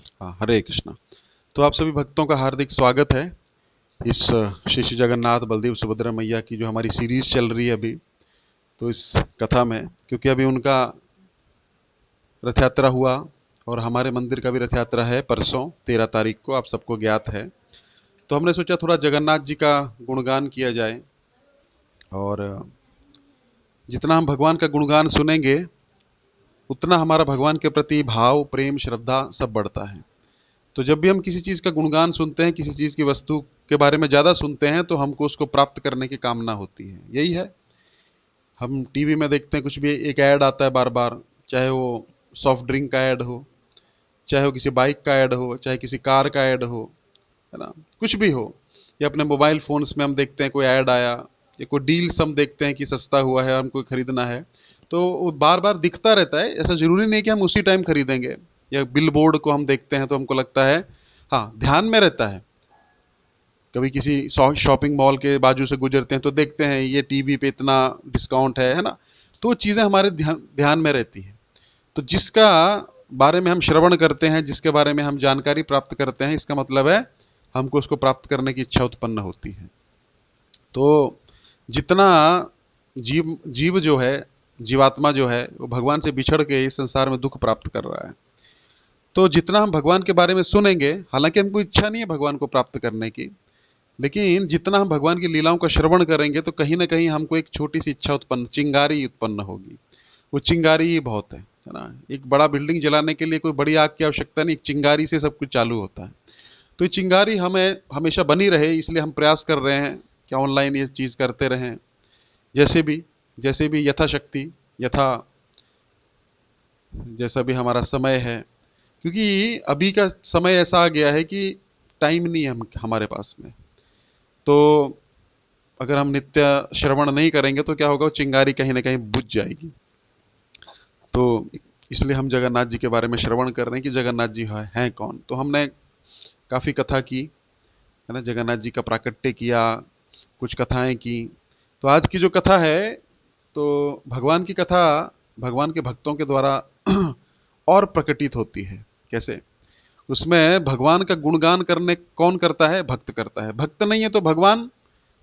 हाँ, हरे कृष्णा। तो आप सभी भक्तों का हार्दिक स्वागत है इस श्री श्री जगन्नाथ बलदेव सुभद्रा मैया की जो हमारी सीरीज चल रही है अभी। तो इस कथा में क्योंकि अभी उनका रथ यात्रा हुआ और हमारे मंदिर का भी रथ यात्रा है परसों 13 तारीख को, आप सबको ज्ञात है। तो हमने सोचा थोड़ा जगन्नाथ जी का गुणगान किया जाए, और जितना हम भगवान का गुणगान सुनेंगे उतना हमारा भगवान के प्रति भाव, प्रेम, श्रद्धा सब बढ़ता है। तो जब भी हम किसी चीज़ का गुणगान सुनते हैं, किसी चीज़ की वस्तु के बारे में ज़्यादा सुनते हैं, तो हमको उसको प्राप्त करने की कामना होती है। यही है, हम टीवी में देखते हैं कुछ भी एक ऐड आता है बार बार, चाहे वो सॉफ्ट ड्रिंक का ऐड हो, चाहे वो किसी बाइक का ऐड हो, चाहे किसी कार का ऐड हो, है ना, कुछ भी हो। या अपने मोबाइल फोन्स में हम देखते हैं कोई ऐड आया, या कोई डील्स हम देखते हैं कि सस्ता हुआ है, हमको खरीदना है, तो वो बार बार दिखता रहता है। ऐसा जरूरी नहीं कि हम उसी टाइम खरीदेंगे। या बिल बोर्ड को हम देखते हैं तो हमको लगता है, हाँ, ध्यान में रहता है। कभी किसी शॉपिंग मॉल के बाजू से गुजरते हैं तो देखते हैं ये टीवी पे इतना डिस्काउंट है ना। तो वो चीज़ें हमारे ध्यान ध्यान में रहती हैं। तो जिसका बारे में हम श्रवण करते हैं, जिसके बारे में हम जानकारी प्राप्त करते हैं, इसका मतलब है हमको उसको प्राप्त करने की इच्छा उत्पन्न होती है। तो जितना जीव जीव जो है, जीवात्मा जो है, वो भगवान से बिछड़ के इस संसार में दुख प्राप्त कर रहा है। तो जितना हम भगवान के बारे में सुनेंगे, हालांकि हमको इच्छा नहीं है भगवान को प्राप्त करने की, लेकिन जितना हम भगवान की लीलाओं का श्रवण करेंगे तो कहीं ना कहीं हमको एक छोटी सी इच्छा उत्पन्न, चिंगारी उत्पन्न होगी। वो चिंगारी ही बहुत है ना। एक बड़ा बिल्डिंग जलाने के लिए कोई बड़ी आग की आवश्यकता नहीं, एक चिंगारी से सब कुछ चालू होता है। तो ये चिंगारी हमें हमेशा बनी रहे, इसलिए हम प्रयास कर रहे हैं कि ऑनलाइन ये चीज़ करते रहें। जैसे भी यथाशक्ति, यथा जैसा भी हमारा समय है, क्योंकि अभी का समय ऐसा आ गया है कि टाइम नहीं है हमारे पास में। तो अगर हम नित्य श्रवण नहीं करेंगे तो क्या होगा, वो चिंगारी कहीं ना कहीं बुझ जाएगी। तो इसलिए हम जगन्नाथ जी के बारे में श्रवण कर रहे हैं कि जगन्नाथ जी हैं कौन। तो हमने काफ़ी कथा की, है ना, जगन्नाथ जी का प्राकट्य किया, कुछ कथाएं की। तो आज की जो कथा है, तो भगवान की कथा भगवान के भक्तों के द्वारा और प्रकटित होती है। कैसे? उसमें भगवान का गुणगान करने कौन करता है? भक्त करता है। भक्त नहीं है तो भगवान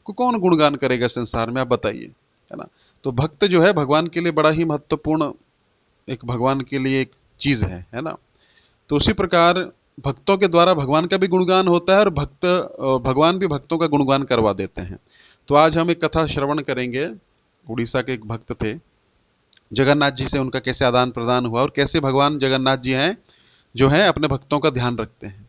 को कौन गुणगान करेगा संसार में, आप बताइए, है ना। तो भक्त जो है भगवान के लिए बड़ा ही महत्वपूर्ण, एक भगवान के लिए एक चीज है ना। तो उसी प्रकार भक्तों के द्वारा भगवान का भी गुणगान होता है, और भगवान भी भक्तों का गुणगान करवा देते हैं। तो आज हम एक कथा श्रवण करेंगे। उड़ीसा के एक भक्त थे, जगन्नाथ जी से उनका कैसे आदान प्रदान हुआ, और कैसे भगवान जगन्नाथ जी हैं जो हैं अपने भक्तों का ध्यान रखते हैं,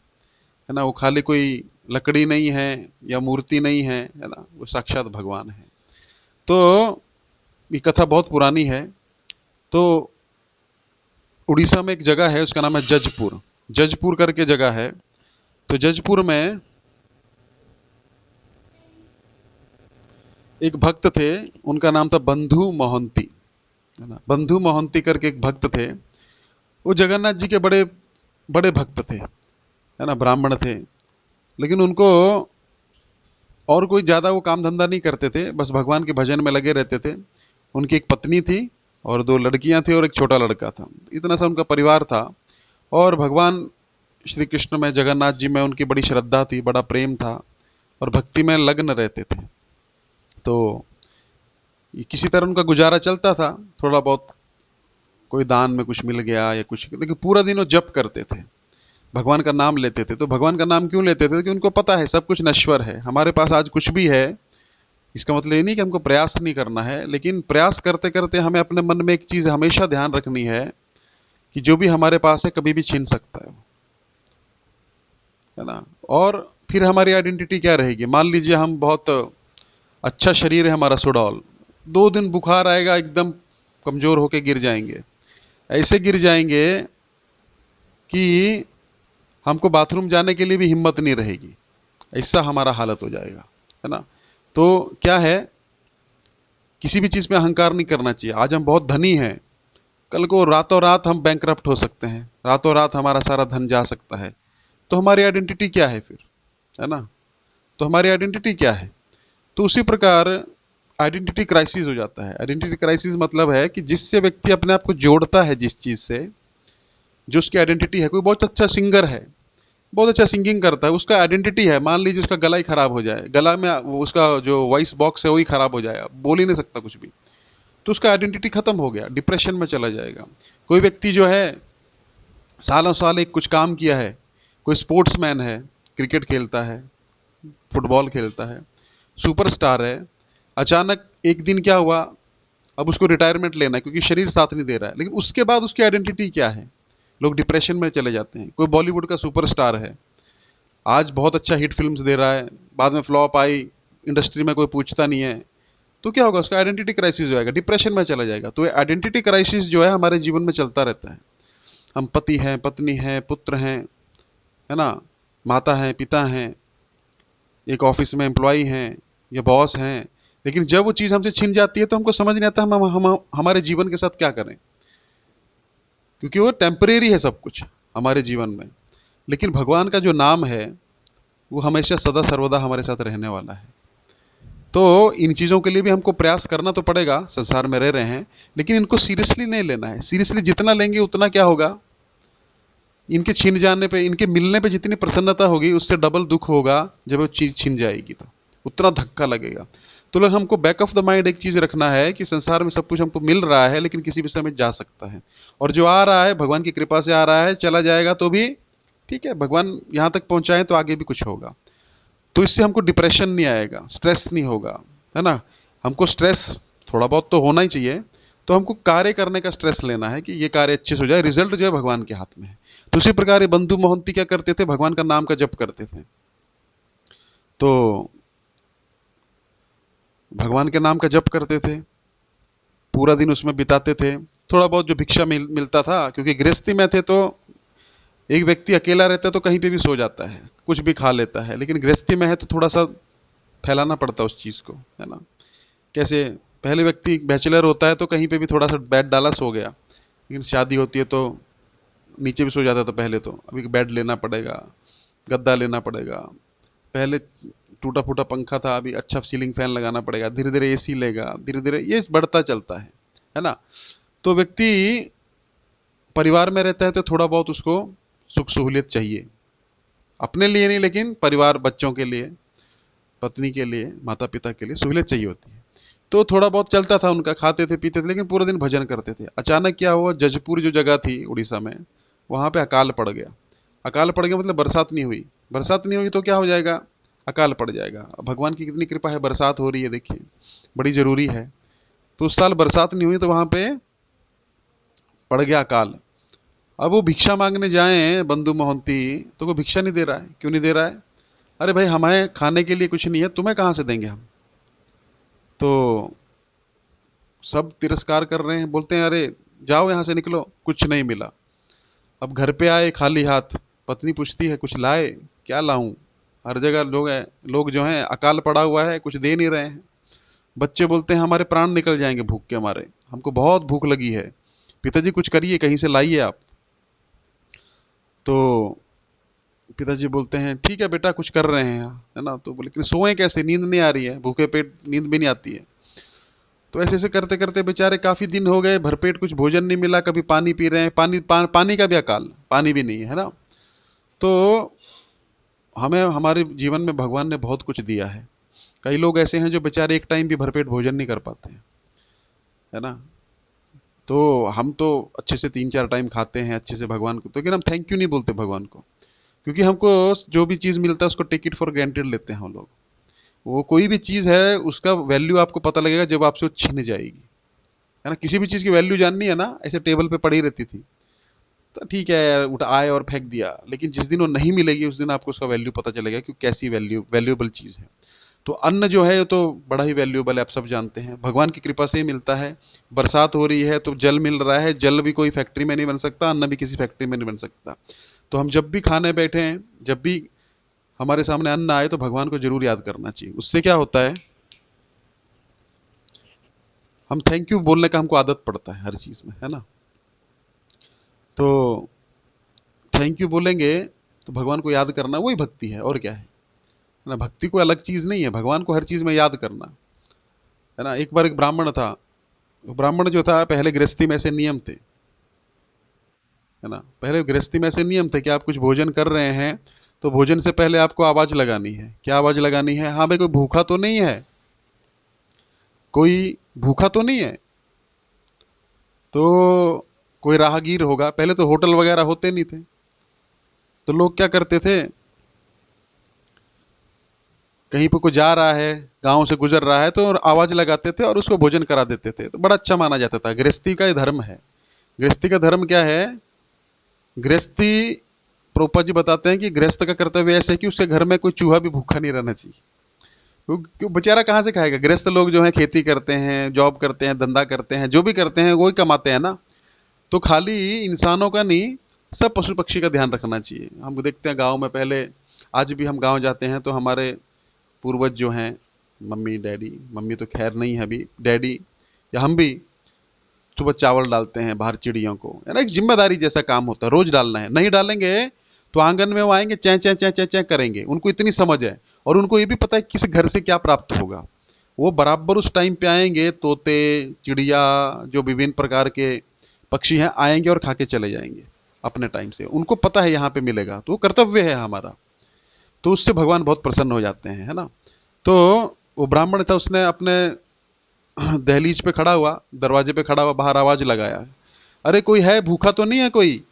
है ना। वो खाली कोई लकड़ी नहीं है या मूर्ति नहीं है ना, वो साक्षात भगवान है। तो ये कथा बहुत पुरानी है। तो उड़ीसा में एक जगह है, उसका नाम है जजपुर। जजपुर करके जगह है। तो जजपुर में एक भक्त थे, उनका नाम था बंधु मोहंती, है ना। बंधु मोहंती करके एक भक्त थे। वो जगन्नाथ जी के बड़े बड़े भक्त थे, है ना, ब्राह्मण थे। लेकिन उनको और कोई ज़्यादा वो काम धंधा नहीं करते थे, बस भगवान के भजन में लगे रहते थे। उनकी एक पत्नी थी और दो लड़कियां थी और एक छोटा लड़का था। इतना सा उनका परिवार था। और भगवान श्री कृष्ण में, जगन्नाथ जी में उनकी बड़ी श्रद्धा थी, बड़ा प्रेम था, और भक्ति में लग्न रहते थे। तो किसी तरह उनका गुजारा चलता था, थोड़ा बहुत कोई दान में कुछ मिल गया या कुछ, लेकिन पूरा दिन वो जप करते थे, भगवान का नाम लेते थे। तो भगवान का नाम क्यों लेते थे? कि उनको पता है सब कुछ नश्वर है। हमारे पास आज कुछ भी है, इसका मतलब ये नहीं कि हमको प्रयास नहीं करना है, लेकिन प्रयास करते करते हमें अपने मन में एक चीज़ हमेशा ध्यान रखनी है कि जो भी हमारे पास है कभी भी छीन सकता है ना। और फिर हमारी आइडेंटिटी क्या रहेगी? मान लीजिए हम बहुत अच्छा शरीर है हमारा, सुडौल, 2 दिन बुखार आएगा, एकदम कमजोर होके गिर जाएंगे। ऐसे गिर जाएंगे कि हमको बाथरूम जाने के लिए भी हिम्मत नहीं रहेगी, ऐसा हमारा हालत हो जाएगा, है ना। तो क्या है, किसी भी चीज़ में अहंकार नहीं करना चाहिए। आज हम बहुत धनी हैं, कल को रातों रात हम बैंकरप्ट हो सकते हैं, रातों रात हमारा सारा धन जा सकता है। तो हमारी आइडेंटिटी क्या है फिर, है ना। तो हमारी आइडेंटिटी क्या है? तो उसी प्रकार आइडेंटिटी क्राइसिस हो जाता है। आइडेंटिटी क्राइसिस मतलब है कि जिससे व्यक्ति अपने आप को जोड़ता है जिस चीज़ से, जो उसकी आइडेंटिटी है। कोई बहुत अच्छा सिंगर है, बहुत अच्छा सिंगिंग करता है, उसका आइडेंटिटी है, मान लीजिए उसका गला ही खराब हो जाए, गला में उसका जो वॉइस बॉक्स है वही खराब हो जाए, बोल ही नहीं सकता कुछ भी, तो उसका आइडेंटिटी खत्म हो गया, डिप्रेशन में चला जाएगा। कोई व्यक्ति जो है सालों साल एक कुछ काम किया है, कोई स्पोर्ट्समैन है, क्रिकेट खेलता है, फुटबॉल खेलता है, सुपरस्टार है, अचानक एक दिन क्या हुआ, अब उसको रिटायरमेंट लेना है क्योंकि शरीर साथ नहीं दे रहा है, लेकिन उसके बाद उसकी आइडेंटिटी क्या है, लोग डिप्रेशन में चले जाते हैं। कोई बॉलीवुड का सुपरस्टार है, आज बहुत अच्छा हिट फिल्म्स दे रहा है, बाद में फ्लॉप आई, इंडस्ट्री में कोई पूछता नहीं है, तो क्या होगा, उसका आइडेंटिटी क्राइसिस हो जाएगा, डिप्रेशन में चला जाएगा। तो आइडेंटिटी क्राइसिस जो है हमारे जीवन में चलता रहता है। हम पति हैं, पत्नी हैं, पुत्र हैं, है ना, माता हैं, पिता हैं, एक ऑफिस में एम्प्लॉई हैं या बॉस हैं, लेकिन जब वो चीज़ हमसे छिन जाती है तो हमको समझ नहीं आता हम हमारे जीवन के साथ क्या करें, क्योंकि वो टेम्परेरी है सब कुछ हमारे जीवन में। लेकिन भगवान का जो नाम है वो हमेशा सदा सर्वदा हमारे साथ रहने वाला है। तो इन चीज़ों के लिए भी हमको प्रयास करना तो पड़ेगा, संसार में रह रहे हैं, लेकिन इनको सीरियसली नहीं लेना है। सीरियसली जितना लेंगे उतना क्या होगा, इनके छिन जाने पे, इनके मिलने पे जितनी प्रसन्नता होगी उससे डबल दुख होगा जब वो चीज़ छिन जाएगी, तो उतना धक्का लगेगा। तो लोग हमको बैक ऑफ द माइंड एक चीज़ रखना है कि संसार में सब कुछ हमको मिल रहा है, लेकिन किसी भी समय जा सकता है, और जो आ रहा है भगवान की कृपा से आ रहा है, चला जाएगा तो भी ठीक है, भगवान यहाँ तक पहुँचाए तो आगे भी कुछ होगा। तो इससे हमको डिप्रेशन नहीं आएगा, स्ट्रेस नहीं होगा, है ना। हमको स्ट्रेस थोड़ा बहुत तो होना ही चाहिए, तो हमको कार्य करने का स्ट्रेस लेना है कि ये कार्य अच्छे से हो जाए, रिजल्ट जो है भगवान के हाथ में है। तो उसी प्रकार ये बंधु मोहंती क्या करते थे, भगवान का नाम का जप करते थे, तो भगवान के नाम का जप करते थे, पूरा दिन उसमें बिताते थे। थोड़ा बहुत जो भिक्षा मिलता था, क्योंकि गृहस्थी में थे तो एक व्यक्ति अकेला रहता है तो कहीं पे भी सो जाता है, कुछ भी खा लेता है, लेकिन गृहस्थी में है तो थोड़ा सा फैलाना पड़ता है उस चीज़ को, है ना। कैसे, पहले व्यक्ति बैचलर होता है तो कहीं पे भी थोड़ा सा बेड डाला सो गया, लेकिन शादी होती है तो नीचे भी सो जाता था पहले, तो अभी बेड लेना पड़ेगा, गद्दा लेना पड़ेगा, पहले टूटा फूटा पंखा था, अभी अच्छा सीलिंग फैन लगाना पड़ेगा, धीरे धीरे एसी लेगा, धीरे धीरे ये बढ़ता चलता है ना। तो व्यक्ति परिवार में रहता है तो थोड़ा बहुत उसको सुख सहूलियत चाहिए, अपने लिए नहीं लेकिन परिवार, बच्चों के लिए, पत्नी के लिए, माता पिता के लिए सहूलियत चाहिए होती है। तो थोड़ा बहुत चलता था उनका, खाते थे पीते थे, लेकिन पूरा दिन भजन करते थे। अचानक क्या हुआ, जजपुर जो जगह थी उड़ीसा में, वहाँ पे अकाल पड़ गया। अकाल पड़ गया मतलब बरसात नहीं हुई, बरसात नहीं हुई तो क्या हो जाएगा, अकाल पड़ जाएगा। अब भगवान की कितनी कृपा है, बरसात हो रही है, देखिए बड़ी जरूरी है। तो उस साल बरसात नहीं हुई तो वहाँ पे पड़ गया अकाल। अब वो भिक्षा मांगने जाए बंधु मोहंती, तो वो भिक्षा नहीं दे रहा है। क्यों नहीं दे रहा है, अरे भाई हमारे खाने के लिए कुछ नहीं है, तुम्हें कहाँ से देंगे हम। तो सब तिरस्कार कर रहे हैं, बोलते हैं अरे जाओ यहाँ से निकलो, कुछ नहीं मिला। अब घर पे आए खाली हाथ, पत्नी पूछती है कुछ लाए, क्या लाऊं, हर जगह लोग जो हैं अकाल पड़ा हुआ है, कुछ दे नहीं रहे हैं। बच्चे बोलते हैं हमारे प्राण निकल जाएंगे भूख के मारे, हमको बहुत भूख लगी है, पिताजी कुछ करिए, कहीं से लाइए आप। तो पिताजी बोलते हैं ठीक है बेटा कुछ कर रहे हैं, है ना। तो बोले लेकिन सोए कैसे, नींद नहीं आ रही है, भूखे पेट नींद भी नहीं आती है। तो ऐसे ऐसे करते करते बेचारे काफी दिन हो गए, भरपेट कुछ भोजन नहीं मिला, कभी पानी पी रहे हैं, पानी का भी अकाल, पानी भी नहीं है ना। तो हमें हमारे जीवन में भगवान ने बहुत कुछ दिया है। कई लोग ऐसे हैं जो बेचारे एक टाइम भी भरपेट भोजन नहीं कर पाते हैं, है ना। तो हम तो अच्छे से 3-4 टाइम खाते हैं अच्छे से भगवान को, तो लेकिन हम थैंक यू नहीं बोलते भगवान को, क्योंकि हमको जो भी चीज़ मिलता है उसको टेक इट फॉर ग्रांटेड लेते हैं हम लोग। वो कोई भी चीज़ है उसका वैल्यू आपको पता लगेगा जब आपसे वो छीन जाएगी, है ना। किसी भी चीज़ की वैल्यू जाननी है ना, ऐसे टेबल पे पड़ी रहती थी तो ठीक है यार, उठा आए और फेंक दिया, लेकिन जिस दिन वो नहीं मिलेगी उस दिन आपको उसका वैल्यू पता चलेगा कि कैसी वैल्यूएबल चीज़ है। तो अन्न जो है तो बड़ा ही वैल्यूएबल है, आप सब जानते हैं, भगवान की कृपा से ही मिलता है। बरसात हो रही है तो जल मिल रहा है, जल भी कोई फैक्ट्री में नहीं बन सकता, अन्न भी किसी फैक्ट्री में नहीं बन सकता। तो हम जब भी खाने बैठे हैं, जब भी हमारे सामने अन्न आए तो भगवान को जरूर याद करना चाहिए। उससे क्या होता है, हम थैंक यू बोलने का हमको आदत पड़ता है हर चीज़ में, है ना। तो थैंक यू बोलेंगे तो भगवान को याद करना वही भक्ति है, और क्या है ना। भक्ति कोई अलग चीज़ नहीं है, भगवान को हर चीज़ में याद करना, है ना। एक बार एक ब्राह्मण था, ब्राह्मण जो था पहले गृहस्थी में ऐसे नियम थे, है ना। पहले गृहस्थी में ऐसे नियम थे कि आप कुछ भोजन कर रहे हैं तो भोजन से पहले आपको आवाज लगानी है। क्या आवाज लगानी है? हाँ भाई, कोई भूखा तो नहीं है, कोई भूखा तो नहीं है। तो कोई राहगीर होगा, पहले तो होटल वगैरह होते नहीं थे, तो लोग क्या करते थे, कहीं पर कोई जा रहा है, गांव से गुजर रहा है, तो आवाज लगाते थे और उसको भोजन करा देते थे, तो बड़ा अच्छा माना जाता था। गृहस्थी का ये धर्म है। गृहस्थी का धर्म क्या है? गृहस्थी, प्रभुपाद जी बताते हैं कि गृहस्थ का कर्तव्य ऐसे है कि उसके घर में कोई चूहा भी भूखा नहीं रहना चाहिए। क्यों, बेचारा कहाँ से खाएगा? गृहस्थ लोग जो है खेती करते हैं, जॉब करते हैं, धंधा करते हैं, जो भी करते हैं वही कमाते हैं ना। तो खाली इंसानों का नहीं, सब पशु पक्षी का ध्यान रखना चाहिए। हम देखते हैं गांव में पहले, आज भी हम गांव जाते हैं तो हमारे पूर्वज जो हैं, मम्मी डैडी, मम्मी तो खैर नहीं है अभी, डैडी या हम भी सुबह चावल डालते हैं बाहर चिड़ियों को, है ना। एक जिम्मेदारी जैसा काम होता है, रोज डालना है। नहीं डालेंगे तो आंगन में वो आएंगे, चै चै चै चै चै करेंगे। उनको इतनी समझ है और उनको ये भी पता है किस घर से क्या प्राप्त होगा। वो बराबर उस टाइम पे आएंगे, तोते, चिड़िया, जो विभिन्न प्रकार के पक्षी हैं, आएंगे और खा के चले जाएंगे अपने टाइम से। उनको पता है यहाँ पे मिलेगा, तो वो कर्तव्य है हमारा। तो उससे भगवान बहुत प्रसन्न हो जाते हैं, है ना। तो वो ब्राह्मण था, उसने अपने दहलीज पे खड़ा हुआ, दरवाजे पे खड़ा हुआ, बाहर आवाज लगाया, अरे कोई है, भूखा तो नहीं है कोई?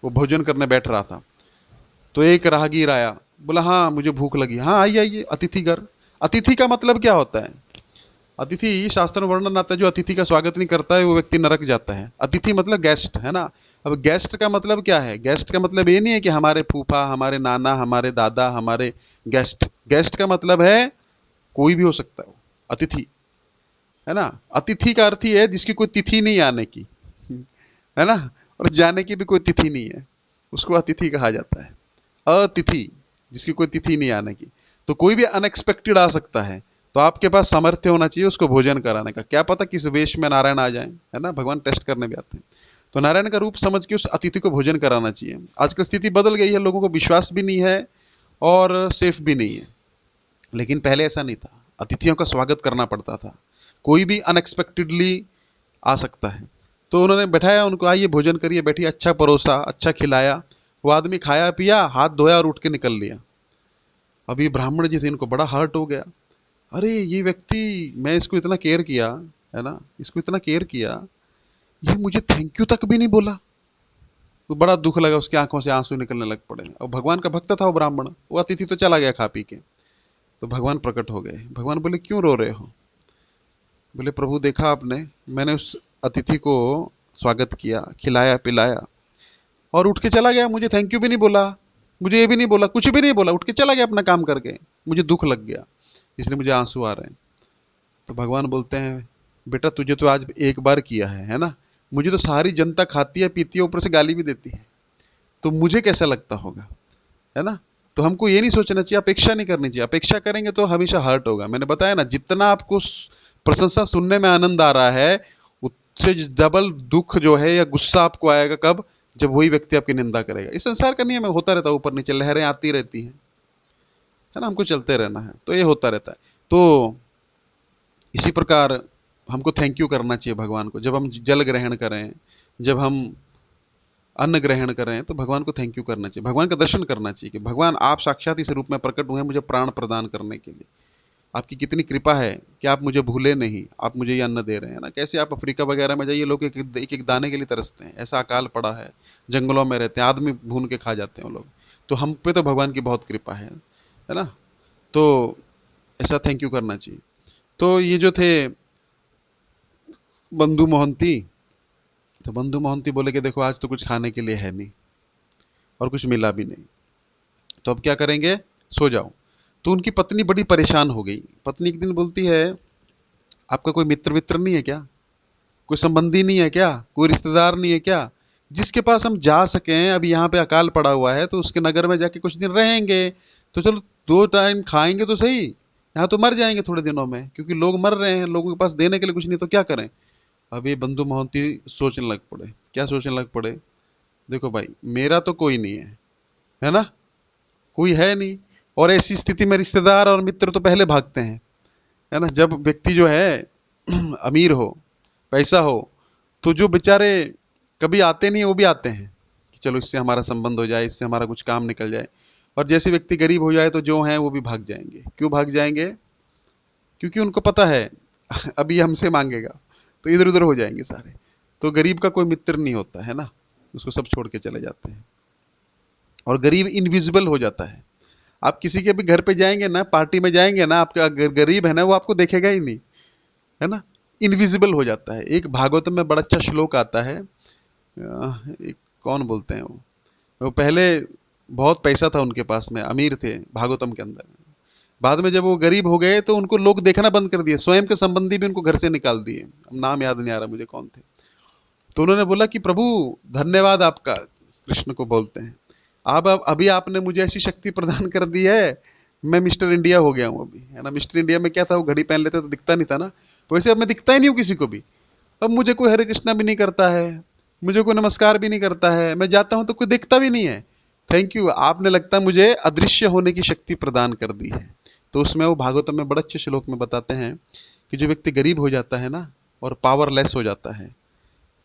वो भोजन करने बैठ रहा था। तो एक राहगीर आया, बोला हाँ मुझे भूख लगी। हाँ आइए आइए, अतिथि घर। अतिथि का मतलब क्या होता है? अतिथि, शास्त्र में वर्णन आता है, जो अतिथि का स्वागत नहीं करता है वो व्यक्ति नरक जाता है। अतिथि मतलब गेस्ट, है ना। अब गेस्ट का मतलब क्या है? गेस्ट का मतलब ये नहीं है कि हमारे फूफा, हमारे नाना, हमारे दादा, हमारे गेस्ट। गेस्ट का मतलब है कोई भी हो सकता है वो, अतिथि, है ना। अतिथि का अर्थ ही है जिसकी कोई तिथि नहीं आने की, है ना, और जाने की भी कोई तिथि नहीं है, उसको अतिथि कहा जाता है। अतिथि, जिसकी कोई तिथि नहीं आने की। तो कोई भी अनएक्सपेक्टेड आ सकता है, तो आपके पास सामर्थ्य होना चाहिए उसको भोजन कराने का। क्या पता किस वेश में नारायण आ जाए, है ना, भगवान टेस्ट करने भी आते हैं। तो नारायण का रूप समझ के उस अतिथि को भोजन कराना चाहिए। आजकल स्थिति बदल गई है, लोगों को विश्वास भी नहीं है और सेफ भी नहीं है, लेकिन पहले ऐसा नहीं था। अतिथियों का स्वागत करना पड़ता था, कोई भी अनएक्सपेक्टेडली आ सकता है। तो उन्होंने बैठाया उनको, आइए भोजन करिए, बैठिए, अच्छा परोसा, अच्छा खिलाया। वो आदमी खाया पिया, हाथ धोया और उठ के निकल लिया। अभी ब्राह्मण जी थे, इनको बड़ा हर्ट हो गया। अरे ये व्यक्ति, मैं इसको इतना केयर किया, है ना, इसको इतना केयर किया, ये मुझे थैंक यू तक भी नहीं बोला। तो बड़ा दुख लगा, उसकी आंखों से आंसू निकलने लग पड़े। और भगवान का भक्त था वो ब्राह्मण, वो अतिथि तो चला गया खा पी के। तो भगवान प्रकट हो गए। भगवान बोले क्यों रो रहे हो? बोले प्रभु देखा आपने, मैंने उस अतिथि को स्वागत किया, खिलाया पिलाया, और उठ के चला गया, मुझे थैंक यू भी नहीं बोला, मुझे ये भी नहीं बोला, कुछ भी नहीं बोला, उठ के चला गया अपना काम करके। मुझे दुख लग गया, इसलिए मुझे आंसू आ रहे हैं। तो भगवान बोलते हैं बेटा तुझे तो आज एक बार किया है ना, मुझे तो सारी जनता खाती है पीती है, ऊपर से गाली भी देती है, तो मुझे कैसा लगता होगा, है ना। तो हमको ये नहीं सोचना चाहिए, अपेक्षा नहीं करनी चाहिए। अपेक्षा करेंगे तो हमेशा हर्ट होगा। मैंने बताया ना, जितना आपको प्रशंसा सुनने में आनंद आ रहा है, उससे डबल दुख जो है या गुस्सा आपको आएगा कब? जब वही व्यक्ति आपकी निंदा करेगा। इस संसार का नियम है, होता रहता है, ऊपर नीचे लहरें आती रहती हैं, है ना, हमको चलते रहना है, तो ये होता रहता है। तो इसी प्रकार हमको थैंक यू करना चाहिए भगवान को। जब हम जल ग्रहण करें, जब हम अन्न ग्रहण करें, तो भगवान को थैंक यू करना चाहिए, भगवान का दर्शन करना चाहिए कि भगवान आप साक्षात इस रूप में प्रकट हुए मुझे प्राण प्रदान करने के लिए। आपकी कितनी कृपा है कि आप मुझे भूले नहीं, आप मुझे ये अन्न दे रहे हैं ना। कैसे आप अफ्रीका वगैरह में जाइए, लोग एक एक दाने के लिए तरसते हैं, ऐसा अकाल पड़ा है, जंगलों में रहते हैं, आदमी भून के खा जाते हैं वो लोग। तो हम पे तो भगवान की बहुत कृपा है ना। तो ऐसा थैंक यू करना चाहिए। तो ये जो थे बंधु मोहंती, तो बंधु मोहंती बोले कि देखो आज तो कुछ खाने के लिए है नहीं और कुछ मिला भी नहीं, तो अब क्या करेंगे, सो जाओ। तो उनकी पत्नी बड़ी परेशान हो गई। पत्नी एक दिन बोलती है आपका कोई मित्र वित्र नहीं है क्या, कोई संबंधी नहीं है क्या, कोई रिश्तेदार नहीं है क्या, जिसके पास हम जा सकें? अभी यहाँ पे अकाल पड़ा हुआ है, तो उसके नगर में जाके कुछ दिन रहेंगे, तो चलो 2 टाइम खाएंगे तो सही, यहाँ तो मर जाएंगे थोड़े दिनों में, क्योंकि लोग मर रहे हैं, लोगों के पास देने के लिए कुछ नहीं, तो क्या करें। अब ये बंधु मोहंती सोचने लग पड़े। क्या सोचने लग पड़े? देखो भाई, मेरा तो कोई नहीं है ना, कोई है नहीं, और ऐसी स्थिति में रिश्तेदार और मित्र तो पहले भागते हैं, है ना। जब व्यक्ति जो है अमीर हो, पैसा हो, तो जो बेचारे कभी आते नहीं है वो भी आते हैं कि चलो इससे हमारा संबंध हो जाए, इससे हमारा कुछ काम निकल जाए। और जैसे व्यक्ति गरीब हो जाए तो जो हैं वो भी भाग जाएंगे। क्यों भाग जाएंगे? क्योंकि उनको पता है अभी हमसे मांगेगा, तो इधर उधर हो जाएंगे सारे। तो गरीब का कोई मित्र नहीं होता है ना, उसको सब छोड़ के चले जाते हैं। और गरीब इनविजिबल हो जाता है। आप किसी के भी घर पे जाएंगे ना, पार्टी में जाएंगे ना, आपका अगर गरीब है ना वो आपको देखेगा ही नहीं, है ना, इनविजिबल हो जाता है। एक भागवत में बड़ा अच्छा श्लोक आता है, एक कौन बोलते हैं वो पहले बहुत पैसा था उनके पास में, अमीर थे भागवतम के अंदर। बाद में जब वो गरीब हो गए तो उनको लोग देखना बंद कर दिए, स्वयं के संबंधी भी उनको घर से निकाल दिए। अब नाम याद नहीं आ रहा मुझे कौन थे। तो उन्होंने बोला कि प्रभु धन्यवाद आपका, कृष्ण को बोलते हैं, आप अभी आपने मुझे ऐसी शक्ति प्रदान कर दी है, मैं मिस्टर इंडिया हो गया हूं अभी, है ना। मिस्टर इंडिया में क्या था, वो घड़ी पहन लेते तो दिखता नहीं था ना, वैसे अब मैं दिखता ही नहीं हूं किसी को भी। अब मुझे कोई हरे कृष्णा भी नहीं करता है, मुझे कोई नमस्कार भी नहीं करता है, मैं जाता हूं तो कोई देखता भी नहीं है। थैंक यू, आपने लगता है मुझे अदृश्य होने की शक्ति प्रदान कर दी है। तो उसमें वो भागवतम में बड़े अच्छे श्लोक में बताते हैं कि जो व्यक्ति गरीब हो जाता है ना और पावरलेस हो जाता है,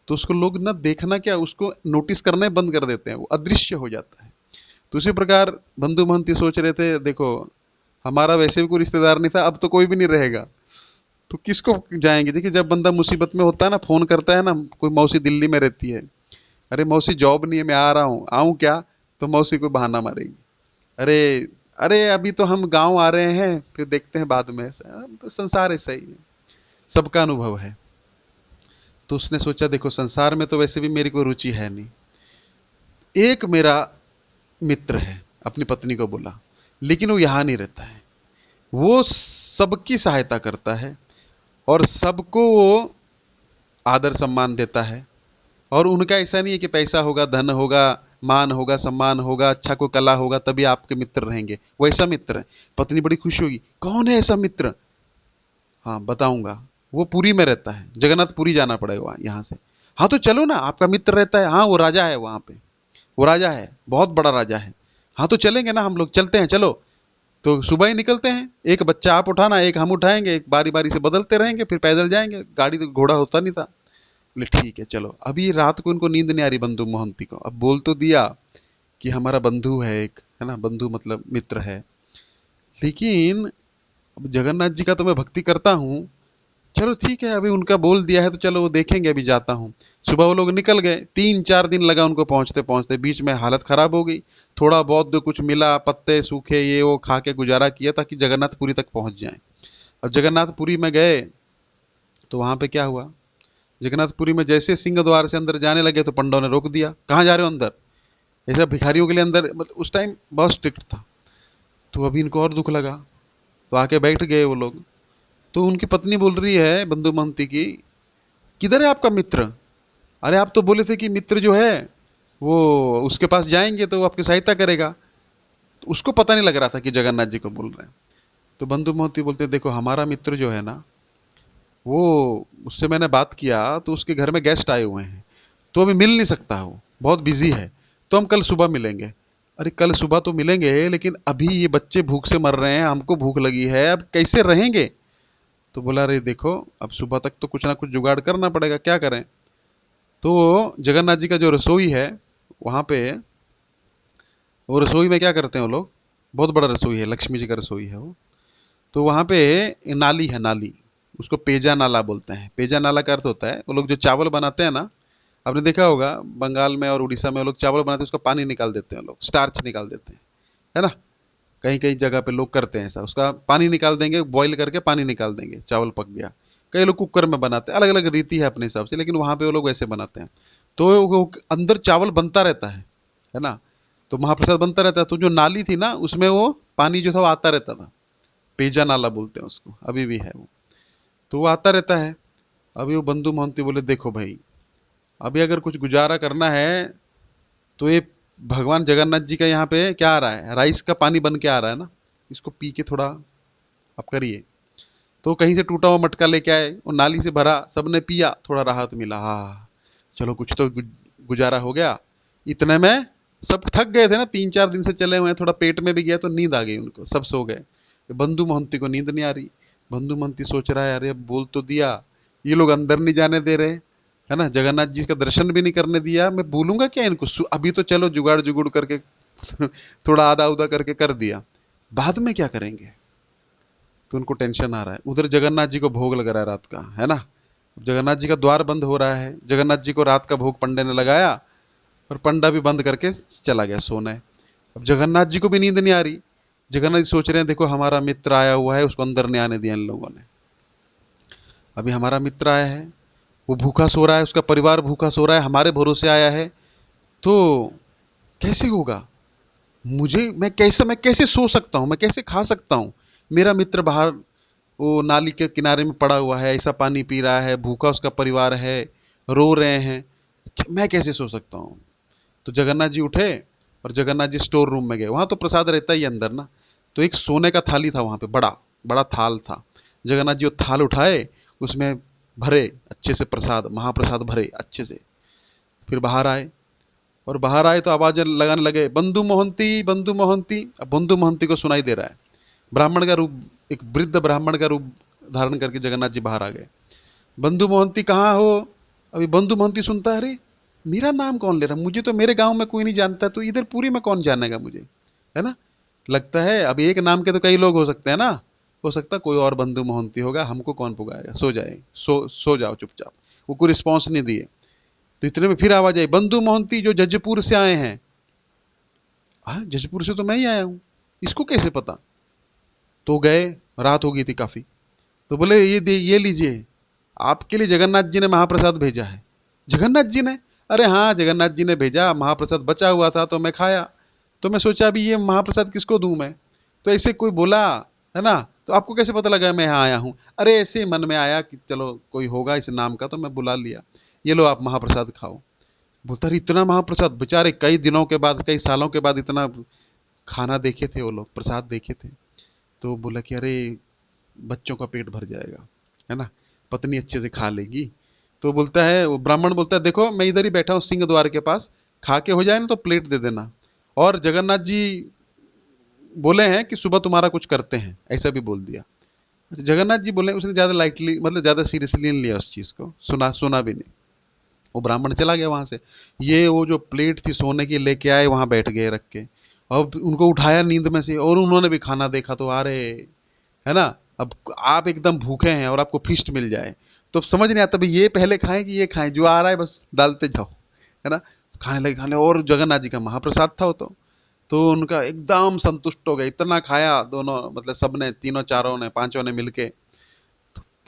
तो उसको लोग ना देखना क्या, उसको नोटिस करना ही बंद कर देते हैं, वो अदृश्य हो जाता है। तो उसी प्रकार बंधु महंती सोच रहे थे, देखो हमारा वैसे भी कोई रिश्तेदार नहीं था, अब तो कोई भी नहीं रहेगा, तो किसको जाएंगे। देखिए जब बंदा मुसीबत में होता है ना, फोन करता है ना, कोई मौसी दिल्ली में रहती है, अरे मौसी जॉब नहीं है, मैं आ रहा हूँ, आऊँ क्या? तो मौसी कोई बहाना मारेगी, अरे अरे अभी तो हम गांव आ रहे हैं, फिर देखते हैं बाद में। ऐसा तो संसार ऐसा ही है, सबका अनुभव है। तो उसने सोचा देखो संसार में तो वैसे भी मेरी कोई रुचि है नहीं, एक मेरा मित्र है, अपनी पत्नी को बोला, लेकिन वो यहां नहीं रहता है, वो सबकी सहायता करता है और सबको वो आदर सम्मान देता है। और उनका ऐसा नहीं है कि पैसा होगा, धन होगा, मान होगा, सम्मान होगा, अच्छा को कला होगा तभी आपके मित्र रहेंगे, वैसा मित्र है। पत्नी बड़ी खुश होगी, कौन है ऐसा मित्र? हाँ बताऊंगा, वो पुरी में रहता है, जगन्नाथपुरी जाना पड़ेगा यहाँ से। हाँ तो चलो ना, आपका मित्र रहता है, हाँ वो राजा है वहां पे, वो राजा है, बहुत बड़ा राजा है। हाँ तो चलेंगे ना, हम लोग चलते हैं, चलो। तो सुबह ही निकलते हैं, एक बच्चा आप उठाना, एक हम उठाएंगे, एक बारी बारी से बदलते रहेंगे, फिर पैदल जाएंगे, गाड़ी तो घोड़ा होता नहीं था। बोले ठीक है चलो। अभी रात को इनको नींद नहीं आ रही बंधु मोहंती को, अब बोल तो दिया कि हमारा बंधु है एक, है ना, बंधु मतलब मित्र है, लेकिन अब जगन्नाथ जी का तो मैं भक्ति करता हूँ, चलो ठीक है अभी उनका बोल दिया है तो चलो वो देखेंगे, अभी जाता हूँ। सुबह वो लोग निकल गए, 3-4 दिन लगा उनको पहुंचते पहुंचते, बीच में हालत खराब हो गई। थोड़ा बहुत जो कुछ मिला, पत्ते सूखे ये वो खा के गुजारा किया ताकि जगन्नाथपुरी तक पहुंच जाएं। अब जगन्नाथपुरी में गए तो वहां पे क्या हुआ, जगन्नाथपुरी में जैसे सिंह द्वार से अंदर जाने लगे तो पंडों ने रोक दिया, कहाँ जा रहे हो अंदर, ऐसा भिखारियों के लिए अंदर, मतलब उस टाइम बहुत स्ट्रिक्ट था। तो अभी इनको और दुख लगा, तो आके बैठ गए वो लोग। तो उनकी पत्नी बोल रही है बंधु महंती की, किधर है आपका मित्र? अरे आप तो बोले थे कि मित्र जो है वो उसके पास जाएंगे तो वो आपकी सहायता करेगा। तो उसको पता नहीं लग रहा था कि जगन्नाथ जी को बोल रहे हैं। तो बंधु मोती बोलते देखो हमारा मित्र जो है ना, वो उससे मैंने बात किया तो उसके घर में गेस्ट आए हुए हैं, तो अभी मिल नहीं सकता, वो बहुत बिजी है, तो हम कल सुबह मिलेंगे। अरे कल सुबह तो मिलेंगे, लेकिन अभी ये बच्चे भूख से मर रहे हैं, हमको भूख लगी है, अब कैसे रहेंगे? तो बोला अरे देखो अब सुबह तक तो कुछ ना कुछ जुगाड़ करना पड़ेगा, क्या करें? तो जगन्नाथ जी का जो रसोई है वहां पे, वो रसोई में क्या करते हैं वो लोग, बहुत बड़ा रसोई है, लक्ष्मी जी का रसोई है वो। तो वहां पे नाली है, नाली, उसको पेजा नाला बोलते हैं। पेजा नाला का अर्थ होता है वो लोग जो चावल बनाते हैं ना, आपने देखा होगा बंगाल में और उड़ीसा में वो लोग चावल बनाते हैं, उसका पानी निकाल देते हैं लोग, स्टार्च निकाल देते हैं, है ना। कहीं कहीं जगह पे लोग करते हैं ऐसा, उसका पानी निकाल देंगे, बॉईल करके पानी निकाल देंगे, चावल पक गया। कई लोग कुकर में बनाते हैं, अलग अलग रीति है अपने हिसाब से, लेकिन वहां पे वो लोग वैसे बनाते हैं। तो वो अंदर चावल बनता रहता है ना, तो महाप्रसाद बनता रहता है। तो जो नाली थी ना उसमें वो पानी जो था वो आता रहता था, पेजा नाला बोलते हैं उसको, अभी भी है वो। तो वो आता रहता है। अभी वो बंधु मोहंती बोले देखो भाई, अभी अगर कुछ गुजारा करना है तो ये भगवान जगन्नाथ जी का यहाँ पे क्या आ रहा है, राइस का पानी बन के आ रहा है ना, इसको पी के थोड़ा आप करिए। तो कहीं से टूटा हुआ मटका लेके आए, वो नाली से भरा, सबने पिया, थोड़ा राहत मिला, हाँ चलो कुछ तो गुजारा हो गया। इतने में सब थक गए थे ना, 3-4 दिन से चले हुए हैं, थोड़ा पेट में भी गया तो नींद आ गई उनको, सब सो गए। बंधु महंती को नींद नहीं आ रही। बंधु महंती सोच रहा है अरे अब बोल तो दिया, ये लोग अंदर नहीं जाने दे रहे, है ना, जगन्नाथ जी का दर्शन भी नहीं करने दिया। मैं बोलूंगा क्या इनको, अभी तो चलो जुगाड़ जुगुड़ करके थोड़ा आधा उदा करके कर दिया, बाद में क्या करेंगे, तो उनको टेंशन आ रहा है। उधर जगन्नाथ जी को भोग लग रहा है रात का, है ना, जगन्नाथ जी का द्वार बंद हो रहा है, जगन्नाथ जी को रात का भोग पंडे ने लगाया और पंडा भी बंद करके चला गया सोने। अब जगन्नाथ जी को भी नींद नहीं आ रही। जगन्नाथ जी सोच रहे हैं देखो हमारा मित्र आया हुआ है, उसको अंदर नहीं आने दिया इन लोगों ने, अभी हमारा मित्र आया है, वो भूखा सो रहा है, उसका परिवार भूखा सो रहा है, हमारे भरोसे आया है, तो कैसे होगा, मैं कैसे सो सकता हूँ, मैं कैसे खा सकता हूँ, मेरा मित्र बाहर वो नाली के किनारे में पड़ा हुआ है, ऐसा पानी पी रहा है, भूखा उसका परिवार है, रो रहे हैं, मैं कैसे सो सकता हूँ। तो जगन्नाथ जी उठे और जगन्नाथ जी स्टोर रूम में गए, वहां तो प्रसाद रहता ही है अंदर ना, तो एक सोने का थाली था वहां पे, बड़ा बड़ा थाल था। जगन्नाथ जी वो थाल उठाए, उसमें भरे अच्छे से प्रसाद, महाप्रसाद भरे अच्छे से, फिर बाहर आए, और बाहर आए तो आवाज लगाने लगे, बंधु मोहंती बंधु मोहंती। अब बंधु मोहंती को सुनाई दे रहा है, ब्राह्मण का रूप, एक वृद्ध ब्राह्मण का रूप धारण करके जगन्नाथ जी बाहर आ गए। बंधु मोहंती कहाँ हो। अभी बंधु मोहंती सुनता है, अरे मेरा नाम कौन ले रहा, मुझे तो मेरे गांव में कोई नहीं जानता, तो इधर पूरी में कौन जानेगा मुझे, है ना। लगता है अब एक नाम के तो कई लोग हो सकते हैं ना, हो सकता है कोई और बंधु मोहंती होगा, हमको कौन पुकारेगा, सो जाए, सो जाओ चुपचाप। वो कोई रिस्पॉन्स नहीं दिए, तो इतने में फिर आवाज आई, बंधु मोहंती जो जजपुर से आए हैं। हाँ, जजपुर से तो मैं ही आया हूं, इसको कैसे पता। तो गए, रात हो गई थी काफी, तो बोले ये लीजिए, आपके लिए जगन्नाथ जी ने महाप्रसाद भेजा है। जगन्नाथ जी ने, अरे हाँ जगन्नाथ जी ने भेजा, महाप्रसाद बचा हुआ था तो मैं खाया, तो मैं सोचा अभी ये महाप्रसाद किसको दूं मैं, तो ऐसे कोई बोला, है ना, तो आपको कैसे पता लगा मैं यहाँ आया हूँ। अरे ऐसे ही मन में आया कि चलो कोई होगा इस नाम का, तो मैं बुला लिया, ये लो आप महाप्रसाद खाओ। बोलता अरे इतना महाप्रसाद, बेचारे कई दिनों के बाद, कई सालों के बाद इतना खाना देखे थे वो लोग, प्रसाद देखे थे। तो बोला कि अरे बच्चों का पेट भर जाएगा, है ना, पत्नी अच्छे से खा लेगी। तो बोलता है, वो ब्राह्मण बोलता है देखो मैं इधर ही बैठा हूँ सिंह द्वार के पास, खा के हो जाए ना तो प्लेट दे देना, और जगन्नाथ जी बोले हैं कि सुबह तुम्हारा कुछ करते हैं, ऐसा भी बोल दिया। जगन्नाथ जी बोले, उसने ज्यादा लाइटली, मतलब ज्यादा सीरियसली नहीं लिया उस चीज को, सुना सुना भी नहीं। वो ब्राह्मण चला गया वहां से। ये वो जो प्लेट थी सोने की लेके आए, वहां बैठ गए रख के, अब उनको उठाया नींद में से, और उन्होंने भी खाना देखा तो अरे, है ना, अब आप एकदम भूखे हैं और आपको फिस्ट मिल जाए, तो अब समझ नहीं आता भाई ये पहले खाएं कि ये खाएं, जो आ रहा है बस डालते जाओ, है ना। खाने लगे खाने, और जगन्नाथ जी का महाप्रसाद था वो तो उनका एकदम संतुष्ट हो गए, इतना खाया दोनों, मतलब सबने, तीनों चारों ने, पांचों ने मिलके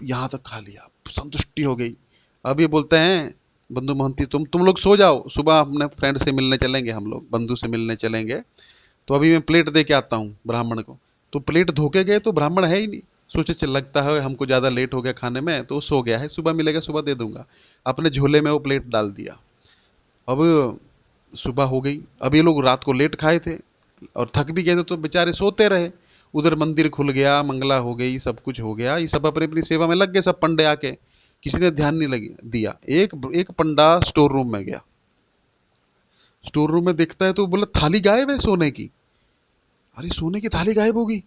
यहाँ तक खा लिया, संतुष्टि हो गई। अब ये बोलते हैं बंधु महंती, तुम लोग सो जाओ, सुबह अपने फ्रेंड से मिलने चलेंगे, हम लोग बंधु से मिलने चलेंगे, तो अभी मैं प्लेट दे के आता हूँ ब्राह्मण को। तो प्लेट धोके गए तो ब्राह्मण है ही नहीं, सोचे चल लगता है हमको ज्यादा लेट हो गया खाने में, तो वो सो गया है, सुबह मिलेगा सुबह दे दूंगा। अपने झोले में वो प्लेट डाल दिया। अब सुबह हो गई, अब ये लोग रात को लेट खाए थे और थक भी गए थे, तो बेचारे सोते रहे। उधर मंदिर खुल गया, मंगला हो गई, सब कुछ हो गया, ये सब अपनी अपनी सेवा में लग गए, सब पंडे आके, किसी ने ध्यान नहीं लगे दिया। एक एक पंडा स्टोर रूम में गया, स्टोर रूम में देखता है तो बोला थाली गायब है सोने की। अरे सोने की थाली गायब होगी,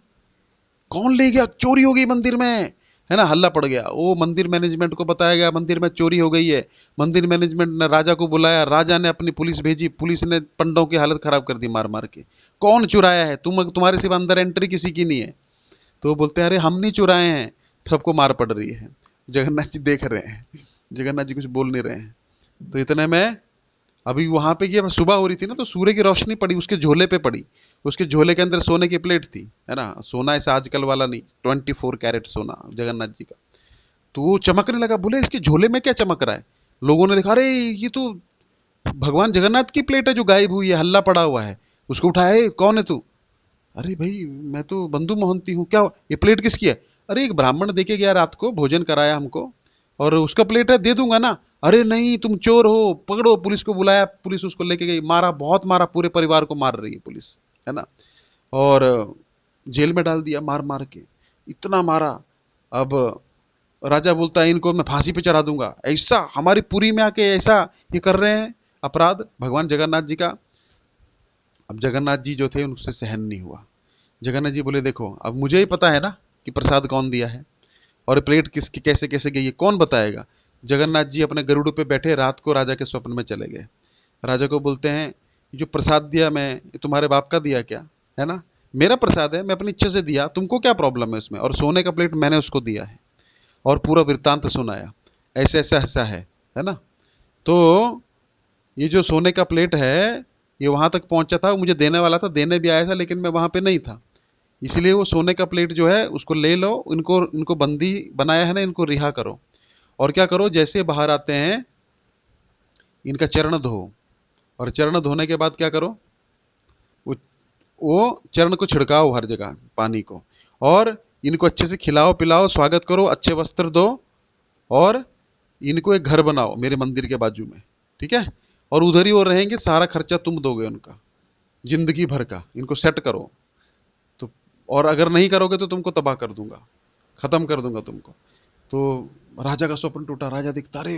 कौन ले गया, चोरी हो गई मंदिर में, है ना, हल्ला पड़ गया। वो मंदिर मैनेजमेंट को बताया गया मंदिर में चोरी हो गई है। मंदिर मैनेजमेंट ने राजा को बुलाया, राजा ने अपनी पुलिस भेजी, पुलिस ने पंडों की हालत खराब कर दी मार मार के। कौन चुराया है, तुम्हारे सिवा अंदर एंट्री किसी की नहीं है। तो वो बोलते हैं अरे हम नहीं चुराए हैं, सबको मार पड़ रही है। जगन्नाथ जी देख रहे हैं, जगन्नाथ जी कुछ बोल नहीं रहे हैं। तो इतने में अभी वहां पे ये सुबह हो रही थी ना, तो सूर्य की रोशनी पड़ी उसके झोले पे पड़ी, उसके झोले के अंदर सोने की प्लेट थी, है ना, सोना ऐसा आजकल वाला नहीं, 24 कैरेट सोना जगन्नाथ जी का। तो वो चमकने लगा, बोले इसके झोले में क्या चमक रहा है। लोगों ने देखा, अरे ये तो भगवान जगन्नाथ की प्लेट है जो गायब हुई है, हल्ला पड़ा हुआ है। उसको उठाया, "ए, कौन है तू"। अरे भाई मैं तो बंधु मोहंती हूँ, क्या ये प्लेट किसकी है। अरे एक ब्राह्मण देके गया रात को, भोजन कराया हमको, और उसका प्लेट है, दे दूंगा ना। अरे नहीं तुम चोर हो, पकड़ो, पुलिस को बुलाया, पुलिस उसको लेके गई, मारा, बहुत मारा, पूरे परिवार को मार रही है पुलिस, है ना, और जेल में डाल दिया मार मार के, इतना मारा। अब राजा बोलता है इनको मैं फांसी पे चढ़ा दूंगा, ऐसा हमारी पुरी में आके ऐसा ये कर रहे हैं अपराध भगवान जगन्नाथ जी का। अब जगन्नाथ जी जो थे उनसे सहन नहीं हुआ। जगन्नाथ जी बोले देखो अब मुझे ही पता है ना कि प्रसाद कौन दिया है, और प्लेट किसकी कैसे कैसे गई है कौन बताएगा। जगन्नाथ जी अपने गरुड़ पे बैठे रात को राजा के स्वप्न में चले गए। राजा को बोलते हैं, जो प्रसाद दिया मैं, ये तुम्हारे बाप का दिया क्या? है ना, मेरा प्रसाद है, मैं अपनी इच्छा से दिया, तुमको क्या प्रॉब्लम है उसमें? और सोने का प्लेट मैंने उसको दिया है। और पूरा वृत्तांत सुनाया, ऐसे ऐसा ऐसा है ना। तो ये जो सोने का प्लेट है, ये वहां तक पहुंचा था, मुझे देने वाला था, देने भी आया था, लेकिन मैं वहां पे नहीं था। इसलिए वो सोने का प्लेट जो है उसको ले लो, इनको इनको बंदी बनाया है ना, इनको रिहा करो। और क्या करो, जैसे बाहर आते हैं इनका चरण धो, और चरण धोने के बाद क्या करो, वो वो चरण को छिड़काओ हर जगह पानी को, और इनको अच्छे से खिलाओ पिलाओ, स्वागत करो, अच्छे वस्त्र दो, और इनको एक घर बनाओ मेरे मंदिर के बाजू में, ठीक है? और उधर ही वो रहेंगे, सारा खर्चा तुम दोगे उनका, जिंदगी भर का। इनको सेट करो तो, और अगर नहीं करोगे तो तुमको तबाह कर दूंगा, खत्म कर दूंगा तुमको। तो राजा का स्वप्न टूटा। राजा दिखता, अरे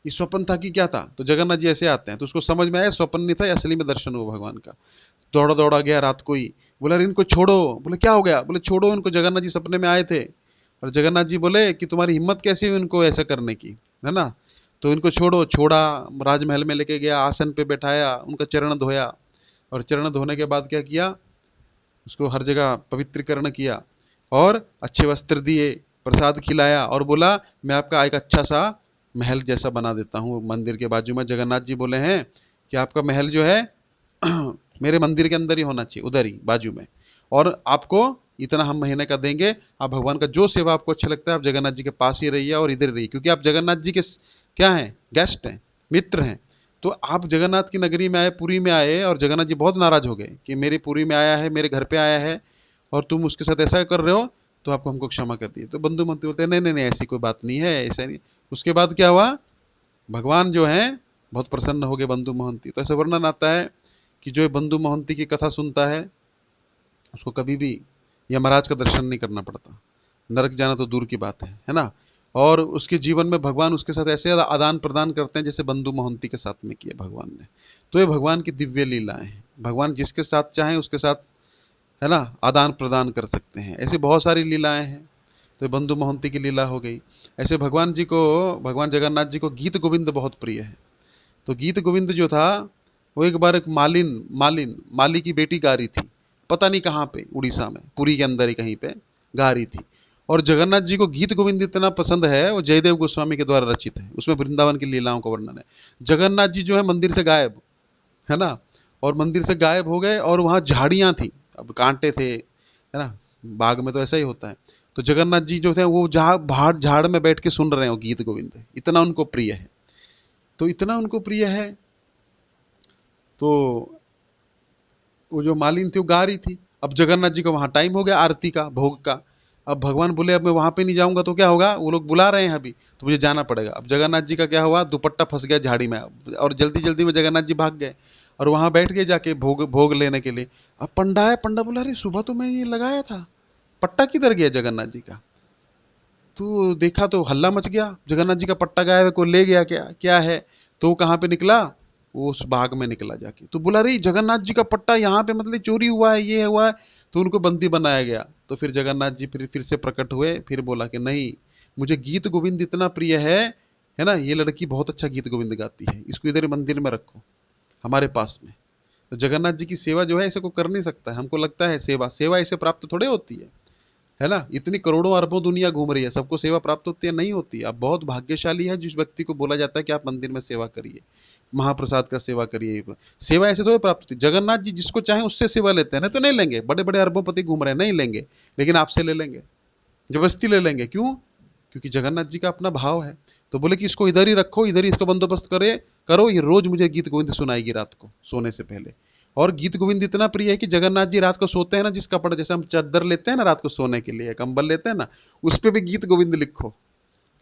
ये स्वप्न था कि क्या था? तो जगन्नाथ जी ऐसे आते हैं, तो उसको समझ में आया स्वप्न नहीं था, ये असली में दर्शन हुआ भगवान का। दौड़ा दौड़ा गया रात को ही, बोला अरे इनको छोड़ो। बोले क्या हो गया? बोले छोड़ो इनको, जगन्नाथ जी सपने में आए थे। और जगन्नाथ जी बोले कि तुम्हारी हिम्मत कैसी हुई इनको ऐसा करने की, है ना? तो इनको छोड़ो। छोड़ा, राजमहल में लेके गया, आसन पे बैठाया, उनका चरण धोया, और चरण धोने के बाद क्या किया, उसको हर जगह पवित्रीकरण किया, और अच्छे वस्त्र दिए, प्रसाद खिलाया, और बोला मैं आपका एक अच्छा सा महल जैसा बना देता हूँ मंदिर के बाजू में। जगन्नाथ जी बोले हैं कि आपका महल जो है मेरे मंदिर के अंदर ही होना चाहिए, उधर ही बाजू में, और आपको इतना हम महीने का देंगे। आप भगवान का जो सेवा आपको अच्छा लगता है, आप जगन्नाथ जी के पास ही रहिए और इधर ही रहिए, क्योंकि आप जगन्नाथ जी के क्या हैं, गेस्ट हैं, मित्र हैं। तो आप जगन्नाथ की नगरी में आए, पुरी में आए, और जगन्नाथ जी बहुत नाराज हो गए कि मेरी पुरी में आया है, मेरे घर पे आया है, और तुम उसके साथ ऐसा कर रहे हो, तो आपको हमको क्षमा कर दिए। तो बंधु मंत्री बोलते हैं नहीं नहीं नहीं, ऐसी कोई बात नहीं है, ऐसा नहीं। उसके बाद क्या हुआ, भगवान जो है बहुत प्रसन्न हो गए बंधु मोहंती। तो ऐसा वर्णन आता है कि जो बंधु मोहंती की कथा सुनता है, उसको कभी भी यमराज का दर्शन नहीं करना पड़ता, नरक जाना तो दूर की बात है ना। और उसके जीवन में भगवान उसके साथ ऐसे आदान प्रदान करते हैं जैसे बंधु मोहंती के साथ में किया भगवान ने। तो ये भगवान की दिव्य लीलाएं हैं, भगवान जिसके साथ चाहें उसके साथ, है ना, आदान प्रदान कर सकते हैं। ऐसी बहुत सारी लीलाएं हैं। तो बंधु मोहंती की लीला हो गई। ऐसे भगवान जी को, भगवान जगन्नाथ जी को गीत गोविंद बहुत प्रिय है। तो गीत गोविंद जो था, वो एक बार एक माली की बेटी गा रही थी, पता नहीं कहाँ पे, उड़ीसा में, पुरी के अंदर ही कहीं पे गा रही थी। और जगन्नाथ जी को गीत गोविंद इतना पसंद है, वो जयदेव गोस्वामी के द्वारा रचित है, उसमें वृंदावन की लीलाओं का वर्णन है। जगन्नाथ जी जो है मंदिर से गायब, है ना, और मंदिर से गायब हो गए, और वहां झाड़ियां थी, अब कांटे थे, है ना, बाग में तो ऐसा ही होता है। तो जगन्नाथ जी जो थे वो जहाँ बाहर झाड़ में बैठ के सुन रहे हैं वो गीत गोविंद, इतना उनको प्रिय है। तो इतना उनको प्रिय है, तो वो जो मालिन थी वो गा रही थी। अब जगन्नाथ जी का वहां टाइम हो गया आरती का, भोग का। अब भगवान बोले अब मैं वहां पे नहीं जाऊंगा तो क्या होगा, वो लोग बुला रहे हैं अभी, तो मुझे जाना पड़ेगा। अब जगन्नाथ जी का क्या हुआ, दुपट्टा फंस गया झाड़ी में, और जल्दी जल्दी में जगन्नाथ जी भाग गए, और वहां बैठ गए जाके भोग भोग लेने के लिए। अब पंडा है, पंडा बोला अरे सुबह तो मैं ये लगाया था, पट्टा किधर गया जगन्नाथ जी का? तो देखा तो हल्ला मच गया, जगन्नाथ जी का पट्टा गायब है, कोई ले गया क्या, क्या है? तो वो कहाँ पे निकला, वो उस बाग में निकला जाके। तो बोला अरे जगन्नाथ जी का पट्टा यहाँ पे मतलब चोरी हुआ है, ये हुआ है। तो उनको बंदी बनाया गया। तो फिर जगन्नाथ जी फिर से प्रकट हुए, फिर बोला कि नहीं, मुझे गीत गोविंद इतना प्रिय है ना, ये लड़की बहुत अच्छा गीत गोविंद गाती है, इसको इधर मंदिर में रखो हमारे पास में। तो जगन्नाथ जी की सेवा जो है ऐसे को कर नहीं सकता है। हमको लगता है सेवा सेवा ऐसे प्राप्त थोड़े होती है ना, इतनी करोड़ों अरबों दुनिया घूम रही है, सबको सेवा प्राप्त होती है? नहीं होती। अब बहुत भाग्यशाली है जिस व्यक्ति को बोला जाता है कि आप मंदिर में सेवा करिए, महाप्रसाद का सेवा करिए। सेवा ऐसे थोड़ी प्राप्त होती। जगन्नाथ जी जिसको चाहे उससे सेवा लेते हैं, नहीं तो नहीं लेंगे। बड़े बड़े अरबोपति घूम रहे हैं, नहीं लेंगे, लेकिन आपसे ले लेंगे, जबरदस्ती ले लेंगे। क्यों? क्योंकि जगन्नाथ जी का अपना भाव है। तो बोले कि इसको इधर ही रखो, इधर ही इसका बंदोबस्त करे करो, ये रोज मुझे गीत गोविंद सुनाएगी रात को सोने से पहले। और गीत गोविंद इतना प्रिय है कि जगन्नाथ जी रात को सोते हैं ना, जिस कपड़ा, जैसे हम चादर लेते हैं ना रात को सोने के लिए, कंबल लेते हैं ना, उस पे भी गीत गोविंद लिखो।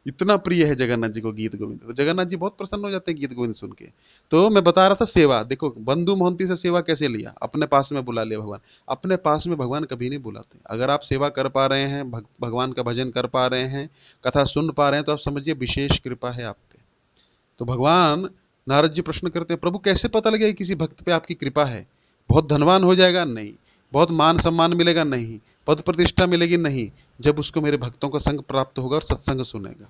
इतना प्रिय है जगन्नाथ जी को गीत गोविंद। तो जगन्नाथ जी बहुत प्रसन्न हो जाते हैं गीत गोविंद सुन के। तो मैं बता रहा था सेवा, देखो बंधु मोहंती से सेवा कैसे लिया, अपने पास में बुला लिया भगवान। अपने पास में भगवान कभी नहीं बुलाते। अगर आप सेवा कर पा रहे हैं, भगवान का भजन कर पा रहे हैं, कथा सुन पा रहे हैं, तो आप समझिए विशेष कृपा है आप पे। तो भगवान, नारद जी प्रश्न करते हैं प्रभु कैसे पता लगेगा किसी भक्त पे आपकी कृपा है? बहुत धनवान हो जाएगा? नहीं। बहुत मान सम्मान मिलेगा? नहीं। पद प्रतिष्ठा मिलेगी? नहीं। जब उसको मेरे भक्तों का संग प्राप्त होगा और सत्संग सुनेगा,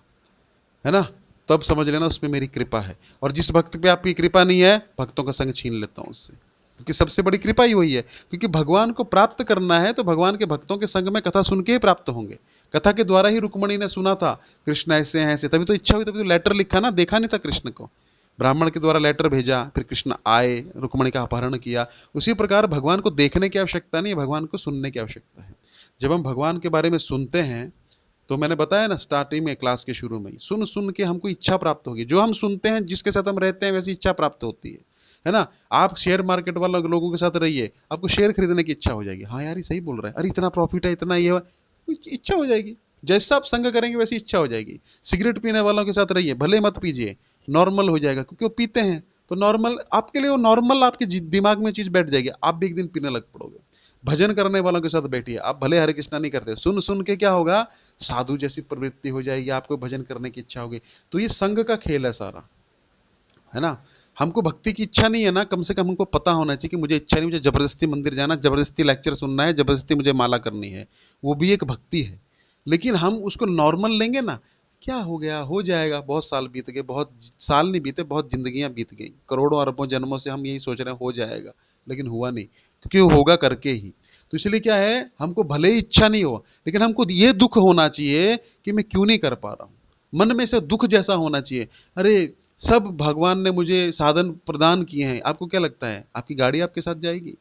है ना। तब समझ लेना उस पे मेरी कृपा है। और जिस भक्त पे आपकी कृपा नहीं है, भक्तों का संग छीन लेता हूं उससे, क्योंकि सबसे बड़ी कृपा ही वही है। क्योंकि भगवान को प्राप्त करना है तो भगवान के भक्तों के संग में कथा सुन के ही प्राप्त होंगे। कथा के द्वारा ही रुक्मणी ने सुना था कृष्ण ऐसे हैं ऐसे, तभी तो इच्छा हुई, तभी तो लेटर लिखा ना, देखा नहीं था कृष्ण को, ब्राह्मण के द्वारा लेटर भेजा, फिर कृष्ण आए, रुक्मणी का अपहरण किया। उसी प्रकार भगवान को देखने की आवश्यकता नहीं है, भगवान को सुनने की आवश्यकता है। जब हम भगवान के बारे में सुनते हैं, तो मैंने बताया ना स्टार्टिंग में, क्लास के शुरू में ही, सुन सुन के हमको इच्छा प्राप्त होगी। जो हम सुनते हैं, जिसके साथ हम रहते हैं, वैसी इच्छा प्राप्त होती है ना। आप शेयर मार्केट वाले लोगों के साथ रहिए, आपको शेयर खरीदने की इच्छा हो जाएगी, हाँ यार ये सही बोल रहा है, अरे इतना प्रॉफिट है, इतना ये इच्छा हो जाएगी। जैसा आप संग करेंगे वैसी इच्छा हो जाएगी। सिगरेट पीने वालों के साथ रहिए, भले मत पीजिए, नॉर्मल हो जाएगा, क्योंकि वो पीते हैं, तो नॉर्मल आपके लिए, वो नॉर्मल आपके दिमाग में चीज बैठ जाएगी, आप भी एक दिन पीने लग पड़ोगे। भजन करने वालों के साथ बैठिए, आप भले हरे कृष्णा नहीं करते, सुन सुन के क्या होगा, साधु जैसी प्रवृत्ति हो जाएगी, आपको भजन करने की इच्छा होगी। तो ये संग का खेल है सारा, है ना। हमको भक्ति की इच्छा नहीं है ना, कम से कम हमको पता होना चाहिए कि मुझे इच्छा नहीं, मुझे जबरदस्ती मंदिर जाना, जबरदस्ती लेक्चर सुनना है, जबरदस्ती मुझे माला करनी है, वो भी एक भक्ति है। लेकिन हम उसको नॉर्मल लेंगे ना, क्या हो गया, हो जाएगा, बहुत साल बीत गए, बहुत साल नहीं बीते, बहुत जिंदगियां बीत गई, करोड़ों अरबों जन्मों से हम यही सोच रहे हैं हो जाएगा, लेकिन हुआ नहीं, क्योंकि वो होगा करके ही। तो इसलिए क्या है, हमको भले ही इच्छा नहीं हो, लेकिन हमको ये दुख होना चाहिए कि मैं क्यों नहीं कर पा रहा हूं, मन में से दुख जैसा होना चाहिए। अरे सब भगवान ने मुझे साधन प्रदान किए हैं, आपको क्या लगता है आपकी गाड़ी आपके साथ जाएगी?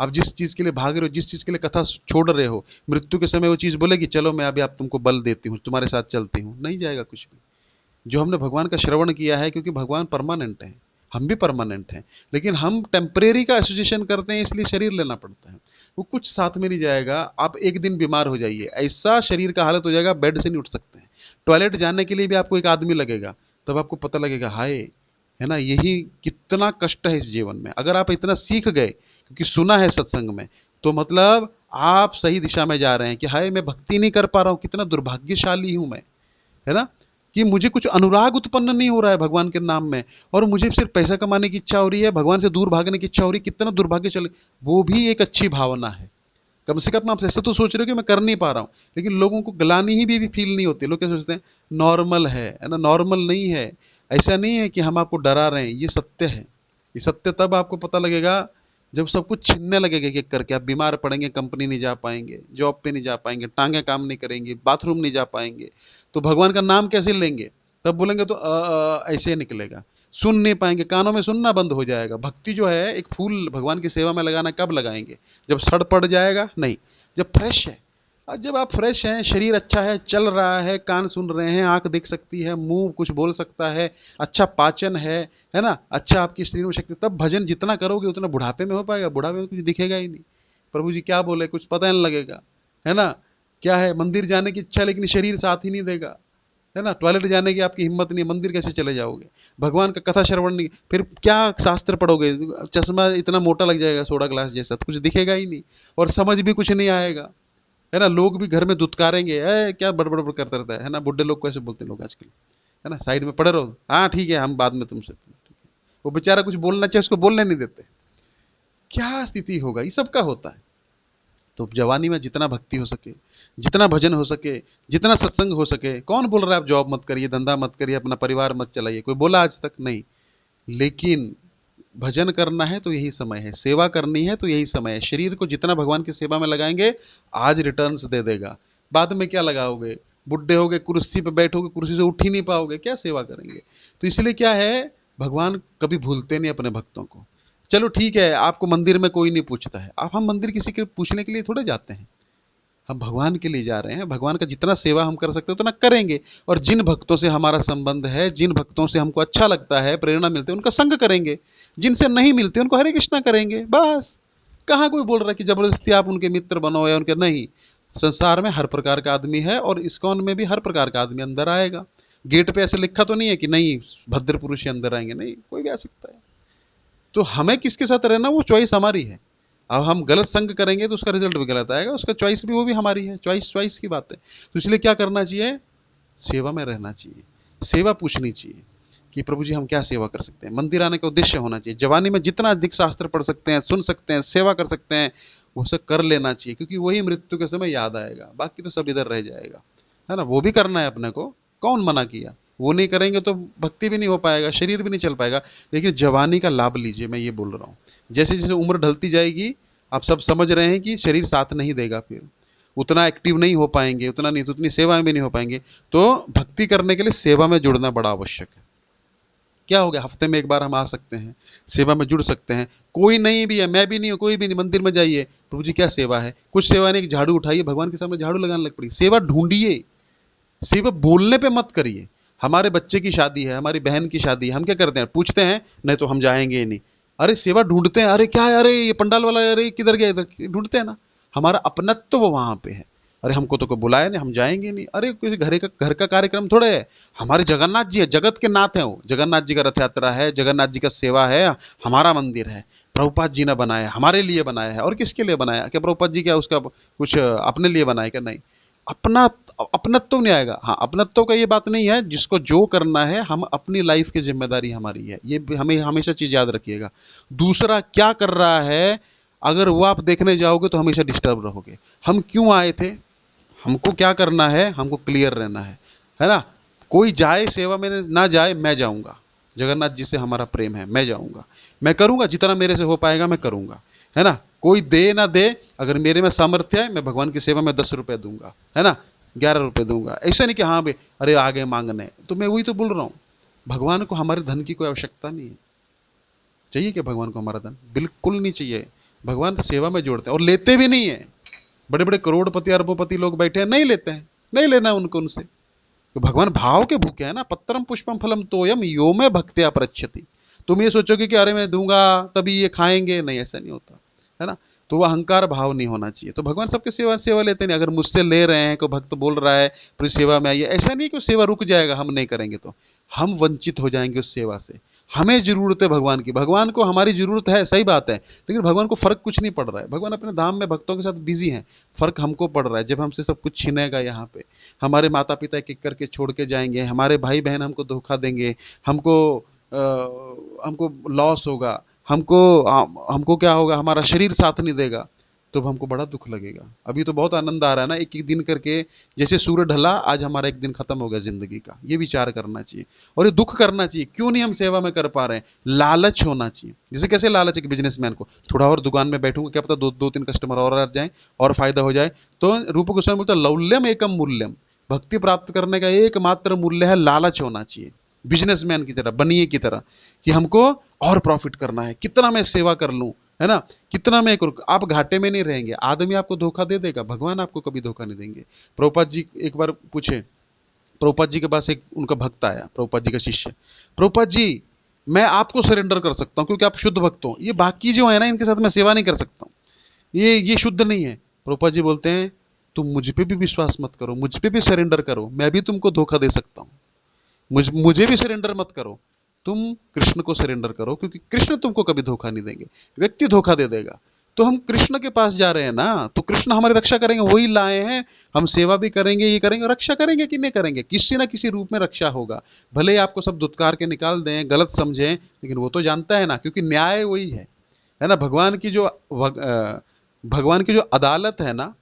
आप जिस चीज के लिए भाग रहे हो, जिस चीज के लिए कथा छोड़ रहे हो, मृत्यु के समय वो चीज बोलेगी चलो मैं अभी आप तुमको बल देती हूँ, तुम्हारे साथ चलती हूँ? नहीं जाएगा कुछ भी। जो हमने भगवान का श्रवण किया है, क्योंकि भगवान परमानेंट है, हम भी परमानेंट हैं, लेकिन हम टेम्परेरी का एसोसिएशन करते हैं, इसलिए शरीर लेना पड़ता है। वो कुछ साथ में नहीं जाएगा। आप एक दिन बीमार हो जाइए, ऐसा शरीर का हालत हो जाएगा, बेड से नहीं उठ सकते हैं, टॉयलेट जाने के लिए भी आपको एक आदमी लगेगा, तब आपको पता लगेगा हाय, है ना, यही कितना कष्ट है इस जीवन में। अगर आप इतना सीख गए, क्योंकि सुना है सत्संग में, तो मतलब आप सही दिशा में जा रहे हैं कि हाय मैं भक्ति नहीं कर पा रहा हूं, कितना दुर्भाग्यशाली हूं मैं, है ना, कि मुझे कुछ अनुराग उत्पन्न नहीं हो रहा है भगवान के नाम में, और मुझे सिर्फ पैसा कमाने की इच्छा हो रही है, भगवान से दूर भागने की इच्छा हो रही है, कितना दुर्भाग्य चले। वो भी एक अच्छी भावना है। कम से कम आप ऐसा तो सोच रहे हो कि मैं कर नहीं पा रहा हूँ, लेकिन लोगों को ग्लानि ही भी फील नहीं होती। लोग क्या सोचते हैं, नॉर्मल है ना, नॉर्मल नहीं है। ऐसा नहीं है कि हम आपको डरा रहे हैं, ये सत्य है। ये सत्य तब आपको पता लगेगा जब सब कुछ छिनने लगेगा, एक करके आप बीमार पड़ेंगे, कंपनी नहीं जा पाएंगे, जॉब पे नहीं जा पाएंगे, टांगे काम नहीं करेंगे, बाथरूम नहीं जा पाएंगे, तो भगवान का नाम कैसे लेंगे? तब बोलेंगे तो ऐसे निकलेगा, सुन नहीं पाएंगे, कानों में सुनना बंद हो जाएगा। भक्ति जो है, एक फूल भगवान की सेवा में लगाना कब लगाएंगे? जब सड़ पड़ जाएगा? नहीं, जब फ्रेश है। और जब आप फ्रेश हैं, शरीर अच्छा है, चल रहा है, कान सुन रहे हैं, आंख देख सकती है, मुंह कुछ बोल सकता है, अच्छा पाचन है ना, अच्छा आपकी शरीर में शक्ति, तब भजन जितना करोगे उतना बुढ़ापे में हो पाएगा। बुढ़ापे में कुछ दिखेगा ही नहीं, प्रभु जी क्या बोले कुछ पता नहीं लगेगा, है ना। क्या है, मंदिर जाने की इच्छा, लेकिन शरीर साथ ही नहीं देगा, है ना। टॉयलेट जाने की आपकी हिम्मत नहीं, मंदिर कैसे चले जाओगे? भगवान का कथा श्रवण नहीं, फिर क्या शास्त्र पढ़ोगे? चश्मा इतना मोटा लग जाएगा, सोडा ग्लास जैसा, तो कुछ दिखेगा ही नहीं, और समझ भी कुछ नहीं आएगा, है ना। लोग भी घर में दुत्कारेंगे, क्या बड़बड़ करता रहता है ना। बुढ़े लोग को ऐसे बोलते हैं लोग आजकल, है ना, साइड में पड़े रहो, हाँ ठीक है हम बाद में तुमसे, वो बेचारा कुछ बोलना चाहिए, उसको बोलने नहीं देते। क्या स्थिति होगा, ये सब का होता है। तो जवानी में जितना भक्ति हो सके, जितना भजन हो सके, जितना सत्संग हो सके। कौन बोल रहा है आप जॉब मत करिए, धंधा मत करिए, अपना परिवार मत चलाइए? कोई बोला आज तक? नहीं। लेकिन भजन करना है तो यही समय है, सेवा करनी है तो यही समय है। शरीर को जितना भगवान की सेवा में लगाएंगे, आज रिटर्न्स दे देगा। बाद में क्या लगाओगे? बुढ़े होगे, कुर्सी पे बैठोगे, कुर्सी से उठ ही नहीं पाओगे, क्या सेवा करेंगे? तो इसलिए क्या है, भगवान कभी भूलते नहीं अपने भक्तों को। चलो ठीक है, आपको मंदिर में कोई नहीं पूछता है, आप, हम मंदिर किसी के पूछने के लिए थोड़े जाते हैं, हम भगवान के लिए जा रहे हैं। भगवान का जितना सेवा हम कर सकते हैं उतना करेंगे, और जिन भक्तों से हमारा संबंध है, जिन भक्तों से हमको अच्छा लगता है, प्रेरणा मिलती है, उनका संग करेंगे। जिनसे नहीं मिलते उनको हरे कृष्णा करेंगे, बस। कहाँ कोई बोल रहा है कि जबरदस्ती आप उनके मित्र बनो या उनके, नहीं। संसार में हर प्रकार का आदमी है, और इस्कॉन में भी हर प्रकार का आदमी अंदर आएगा। गेट पे ऐसे लिखा तो नहीं है कि नहीं भद्र पुरुष ही अंदर आएंगे, नहीं, कोई भी आ सकता है। तो हमें किसके साथ रहना, वो चॉइस हमारी है। अब हम गलत संग करेंगे तो उसका रिजल्ट भी गलत आएगा, उसका चॉइस भी, वो भी हमारी है, चॉइस चॉइस की बात है। तो इसलिए क्या करना चाहिए, सेवा में रहना चाहिए, सेवा पूछनी चाहिए कि प्रभु जी हम क्या सेवा कर सकते हैं। मंदिर आने का उद्देश्य होना चाहिए, जवानी में जितना अधिक शास्त्र पढ़ सकते हैं, सुन सकते हैं, सेवा कर सकते हैं, वो सब कर लेना चाहिए, क्योंकि वही मृत्यु के समय याद आएगा, बाकी तो सब इधर रह जाएगा, है ना। वो भी करना है अपने को, कौन मना किया। वो नहीं करेंगे तो भक्ति भी नहीं हो पाएगा, शरीर भी नहीं चल पाएगा। लेकिन जवानी का लाभ लीजिए, मैं ये बोल रहा हूँ। जैसे जैसे उम्र ढलती जाएगी, आप सब समझ रहे हैं कि शरीर साथ नहीं देगा, फिर उतना एक्टिव नहीं हो पाएंगे, उतना नहीं तो उतनी सेवा में भी नहीं हो पाएंगे। तो भक्ति करने के लिए सेवा में जुड़ना बड़ा आवश्यक है। क्या हो गया, हफ्ते में एक बार हम आ सकते हैं, सेवा में जुड़ सकते हैं। कोई नहीं भी है, मैं भी नहीं हूं, कोई भी नहीं, मंदिर में जाइए, प्रभु जी क्या सेवा है, कुछ सेवा नहीं, झाड़ू उठाइए, भगवान के सामने झाड़ू लगाने लग पड़ी। सेवा ढूंढिए, सिर्फ बोलने पे मत करिए। हमारे बच्चे की शादी है, हमारी बहन की शादी है, हम क्या करते हैं, पूछते हैं नहीं तो हम जाएंगे ही नहीं। अरे सेवा ढूंढते हैं, अरे क्या है, अरे ये पंडाल वाला, अरे किधर गया, इधर ढूंढते हैं ना। हमारा अपनत्व तो वो वहां पे है। अरे हमको तो कोई बुलाया नहीं, हम जाएंगे नहीं। अरे कोई घर का कार्यक्रम थोड़े है। हमारे जगन्नाथ जी है, जगत के नाथ है वो। जगन्नाथ जी का रथ यात्रा है, जगन्नाथ जी का सेवा है, हमारा मंदिर है। प्रभुपाद जी ने बनाया, हमारे लिए बनाया है। और किसके लिए बनाया, क्या प्रभुपाद जी क्या उसका कुछ अपने लिए बनाया क्या, नहीं। अपना अपनत्व नहीं आएगा। हाँ, अपनत्व का ये बात नहीं है, जिसको जो करना है, हम अपनी लाइफ की जिम्मेदारी हमारी है, ये हमें हमेशा चीज याद रखिएगा। दूसरा क्या कर रहा है, अगर वो आप देखने जाओगे तो हमेशा डिस्टर्ब रहोगे। हम क्यों आए थे, हमको क्या करना है, हमको क्लियर रहना है ना। कोई जाए सेवा में ना जाए, मैं जाऊंगा। जगन्नाथ जी से हमारा प्रेम है, मैं जाऊंगा, मैं करूंगा, जितना मेरे से हो पाएगा मैं करूंगा, है ना। कोई दे ना दे, अगर मेरे में सामर्थ्य है, मैं भगवान की सेवा में 10 रुपए दूंगा, है ना, 11 रुपए दूंगा। ऐसा नहीं कि हाँ भाई अरे आगे मांगने, तो मैं वही तो बोल रहा हूँ। भगवान को हमारे धन की कोई आवश्यकता नहीं है। चाहिए क्या भगवान को हमारा धन, बिल्कुल नहीं चाहिए। भगवान सेवा में जोड़ते हैं और लेते भी नहीं है। बड़े बड़े करोड़पति अरबोपति लोग बैठे हैं, नहीं लेते हैं, नहीं लेना उनको उनसे। तो भगवान भाव के भूखे हैं ना। पत्रम पुष्पम फलम तोयम यो में भक्त्या प्रच्छति। तुम ये सोचोगे कि अरे मैं दूंगा तभी ये खाएंगे, नहीं, ऐसा नहीं होता, है ना। तो वो अहंकार भाव नहीं होना चाहिए। तो भगवान सबके सेवा लेते नहीं। अगर मुझसे ले रहे हैं, कोई भक्त बोल रहा है फिर सेवा में आइए, ऐसा नहीं कि वो सेवा रुक जाएगा, हम नहीं करेंगे तो हम वंचित हो जाएंगे उस सेवा से। हमें जरूरत है भगवान की, भगवान को हमारी जरूरत है, सही बात है। लेकिन भगवान को फर्क कुछ नहीं पड़ रहा है। भगवान अपने धाम में भक्तों के साथ बिजी हैं। फर्क हमको पड़ रहा है, जब हमसे सब कुछ छीनेगा यहाँ पे, हमारे माता पिता एक एक करके छोड़ के जाएंगे, हमारे भाई बहन हमको धोखा देंगे, हमको हमको लॉस होगा, हमको क्या होगा, हमारा शरीर साथ नहीं देगा, तो हमको बड़ा दुख लगेगा। अभी तो बहुत आनंद आ रहा है ना, एक एक दिन करके, जैसे सूर्य ढला, आज हमारा एक दिन खत्म हो गया जिंदगी का। ये विचार करना चाहिए और ये दुख करना चाहिए, क्यों नहीं हम सेवा में कर पा रहे हैं। लालच होना चाहिए। जैसे कैसे लालच है कि बिजनेसमैन को, थोड़ा और दुकान में बैठूंगा, क्या पता दो तीन कस्टमर और आ जाए और फायदा हो जाए। तो रूप गोस्वामी बोलता है लौल्यम एकम मूल्यम, भक्ति प्राप्त करने का एकमात्र मूल्य है लालच होना चाहिए। बिजनेसमैन की तरह बनिए, की तरह कि हमको और प्रॉफिट करना है, कितना मैं सेवा कर लूं, है ना, कितना मैं करूं। आप घाटे में नहीं रहेंगे। आदमी आपको धोखा दे देगा, भगवान आपको कभी धोखा नहीं देंगे। प्रभुपाद जी एक बार पूछे, प्रभुपाद जी के पास एक उनका भक्त आया, प्रभुपाद जी का शिष्य। प्रभुपाद जी, मैं आपको सरेंडर कर सकता हूं क्योंकि आप शुद्ध भक्त हो, ये बाकी जो है ना इनके साथ मैं सेवा नहीं कर सकता हूं, ये शुद्ध नहीं है। प्रभुपाद जी बोलते हैं तुम मुझ पे भी विश्वास मत करो, मुझ पे भी सरेंडर करो, मैं भी तुमको धोखा दे सकता हूं। मुझे भी सरेंडर मत करो, तुम कृष्ण को सरेंडर करो, क्योंकि कृष्ण तुमको कभी धोखा नहीं देंगे, व्यक्ति धोखा दे देगा। तो हम कृष्ण के पास जा रहे हैं ना, तो कृष्ण हमारी रक्षा करेंगे, वही लाए हैं। हम सेवा भी करेंगे, ये करेंगे, रक्षा करेंगे कि नहीं करेंगे, किसी ना किसी रूप में रक्षा होगा। भले ही आपको सब दुत्कार के निकाल दें, गलत समझें, लेकिन वो तो जानता है ना, क्योंकि न्याय वही है ना। भगवान की जो अदालत है ना,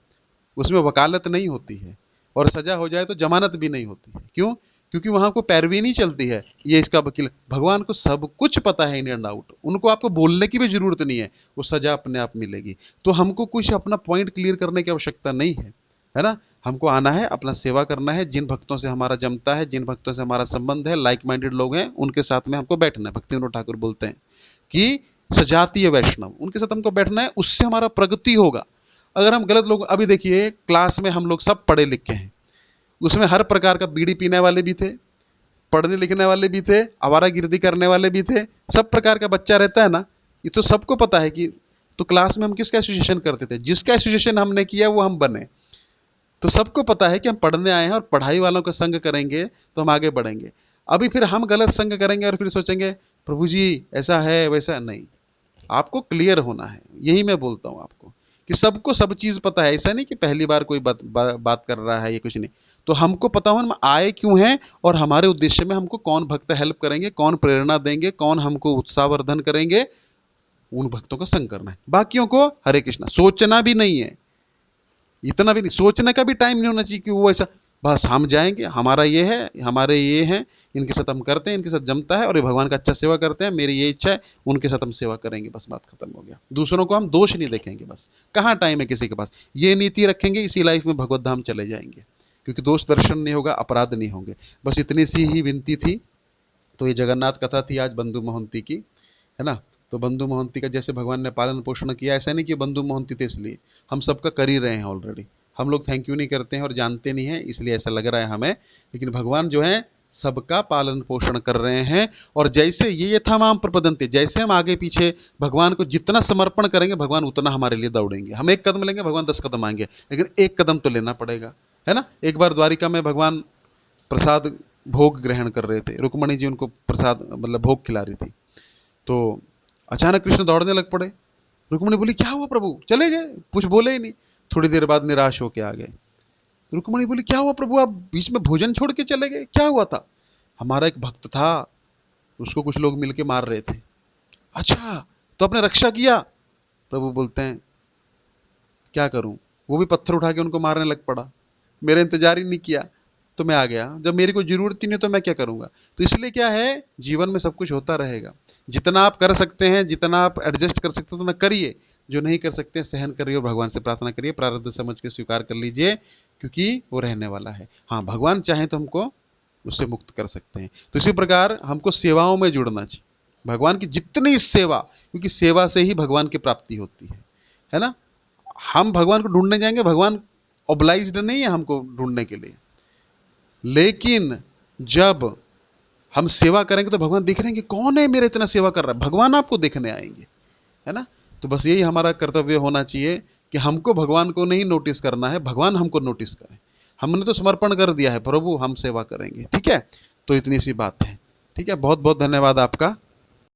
उसमें वकालत नहीं होती है, और सजा हो जाए तो जमानत भी नहीं होती है। क्यों? क्योंकि वहां को पैरवी नहीं चलती है, ये इसका वकील। भगवान को सब कुछ पता है इन एंड आउट, उनको आपको बोलने की भी जरूरत नहीं है, वो सजा अपने आप मिलेगी। तो हमको कुछ अपना पॉइंट क्लियर करने की आवश्यकता नहीं है ना। हमको आना है, अपना सेवा करना है। जिन भक्तों से हमारा जमता है, जिन भक्तों से हमारा संबंध है, लाइक माइंडेड लोग हैं, उनके साथ में हमको बैठना है। भक्ति विनोद ठाकुर बोलते हैं कि सजातीय वैष्णव, उनके साथ हमको बैठना है, उससे हमारा प्रगति होगा। अगर हम गलत लोग, अभी देखिए क्लास में हम लोग सब पढ़े लिखे हैं, उसमें हर प्रकार का, बीड़ी पीने वाले भी थे, पढ़ने लिखने वाले भी थे, आवारागर्दी करने वाले भी थे, सब प्रकार का बच्चा रहता है ना। ये तो सबको पता है कि, तो क्लास में हम किसका एसोसिएशन करते थे, जिसका एसोसिएशन हमने किया वो हम बने। तो सबको पता है कि हम पढ़ने आए हैं और पढ़ाई वालों का संग करेंगे तो हम आगे बढ़ेंगे। अभी फिर हम गलत संग करेंगे और फिर सोचेंगे प्रभु जी ऐसा है वैसा नहीं। आपको क्लियर होना है, यही मैं बोलता हूं आपको कि सबको सब चीज पता है। ऐसा नहीं कि पहली बार कोई बात कर रहा है, ये कुछ नहीं। तो हमको पता हो हम आए क्यों हैं, और हमारे उद्देश्य में हमको कौन भक्त हेल्प करेंगे, कौन प्रेरणा देंगे, कौन हमको उत्साहवर्धन करेंगे, उन भक्तों का संग करना है। बाकियों को हरे कृष्णा सोचना भी नहीं है, इतना भी नहीं सोचने का भी टाइम नहीं होना चाहिए कि वो ऐसा बस हम जाएंगे, हमारा ये है, हमारे ये हैं, इनके साथ हम करते हैं, इनके साथ जमता है और ये भगवान का अच्छा सेवा करते हैं, मेरी ये इच्छा है, उनके साथ हम सेवा करेंगे, बस बात खत्म हो गया। दूसरों को हम दोष नहीं देखेंगे, बस कहाँ टाइम है किसी के पास। ये नीति रखेंगे, इसी लाइफ में भगवत धाम चले जाएंगे, क्योंकि दोष दर्शन नहीं होगा, अपराध नहीं होंगे। बस इतनी सी ही विनती थी। तो ये जगन्नाथ कथा थी आज बंधु मोहंती की, है ना। तो बंधु मोहंती का जैसे भगवान ने पालन पोषण किया, ऐसा नहीं कि बंधु मोहंती थे इसलिए, हम सबका कर ही रहे हैं ऑलरेडी। हम लोग थैंक यू नहीं करते हैं और जानते नहीं हैं, इसलिए ऐसा लग रहा है हमें, लेकिन भगवान जो है सबका पालन पोषण कर रहे हैं। और जैसे ये यथामाम प्रपदन्ते, जैसे हम आगे पीछे भगवान को जितना समर्पण करेंगे, भगवान उतना हमारे लिए दौड़ेंगे। हम एक कदम लेंगे, भगवान 10 कदम आएंगे, लेकिन एक कदम तो लेना पड़ेगा, है ना। एक बार द्वारिका में भगवान प्रसाद भोग ग्रहण कर रहे थे, रुक्मणी जी उनको प्रसाद मतलब भोग खिला रही थी। तो अचानक कृष्ण दौड़ने लग पड़े। रुक्मणी बोली क्या हुआ प्रभु, चले गए, कुछ बोले ही नहीं। थोड़ी देर बाद निराश होके आ गए। रुक्मणी बोली क्या हुआ प्रभु, आप बीच में भोजन छोड़ के चले गए, क्या हुआ था। हमारा एक भक्त था, उसको कुछ लोग मिलके मार रहे थे। अच्छा, तो आपने रक्षा किया। प्रभु बोलते हैं क्या करूं, वो भी पत्थर उठा के उनको मारने लग पड़ा, मेरा इंतजार ही नहीं किया, तो मैं आ गया। जब मेरी कोई जरूरत ही नहीं तो मैं क्या करूंगा। तो इसलिए क्या है, जीवन में सब कुछ होता रहेगा। जितना आप कर सकते हैं, जितना आप एडजस्ट कर सकते हो उतना करिए, जो नहीं कर सकते हैं सहन करिए और भगवान से प्रार्थना करिए, प्रारब्ध समझ के स्वीकार कर लीजिए, क्योंकि वो रहने वाला है। हाँ, भगवान चाहे तो हमको उससे मुक्त कर सकते हैं। तो इसी प्रकार हमको सेवाओं में जुड़ना चाहिए, भगवान की जितनी सेवा, क्योंकि सेवा से ही भगवान की प्राप्ति होती है ना। हम भगवान को ढूंढने जाएंगे, भगवान ऑब्लाइज्ड नहीं है हमको ढूंढने के लिए, लेकिन जब हम सेवा करेंगे तो भगवान देख रहे हैं कि कौन है मेरा इतना सेवा कर रहा है, भगवान आपको देखने आएंगे, है ना। तो बस यही हमारा कर्तव्य होना चाहिए कि हमको भगवान को नहीं नोटिस करना है, भगवान हमको नोटिस करें। हमने तो समर्पण कर दिया है, प्रभु हम सेवा करेंगे, ठीक है। तो इतनी सी बात है, ठीक है। बहुत बहुत धन्यवाद आपका।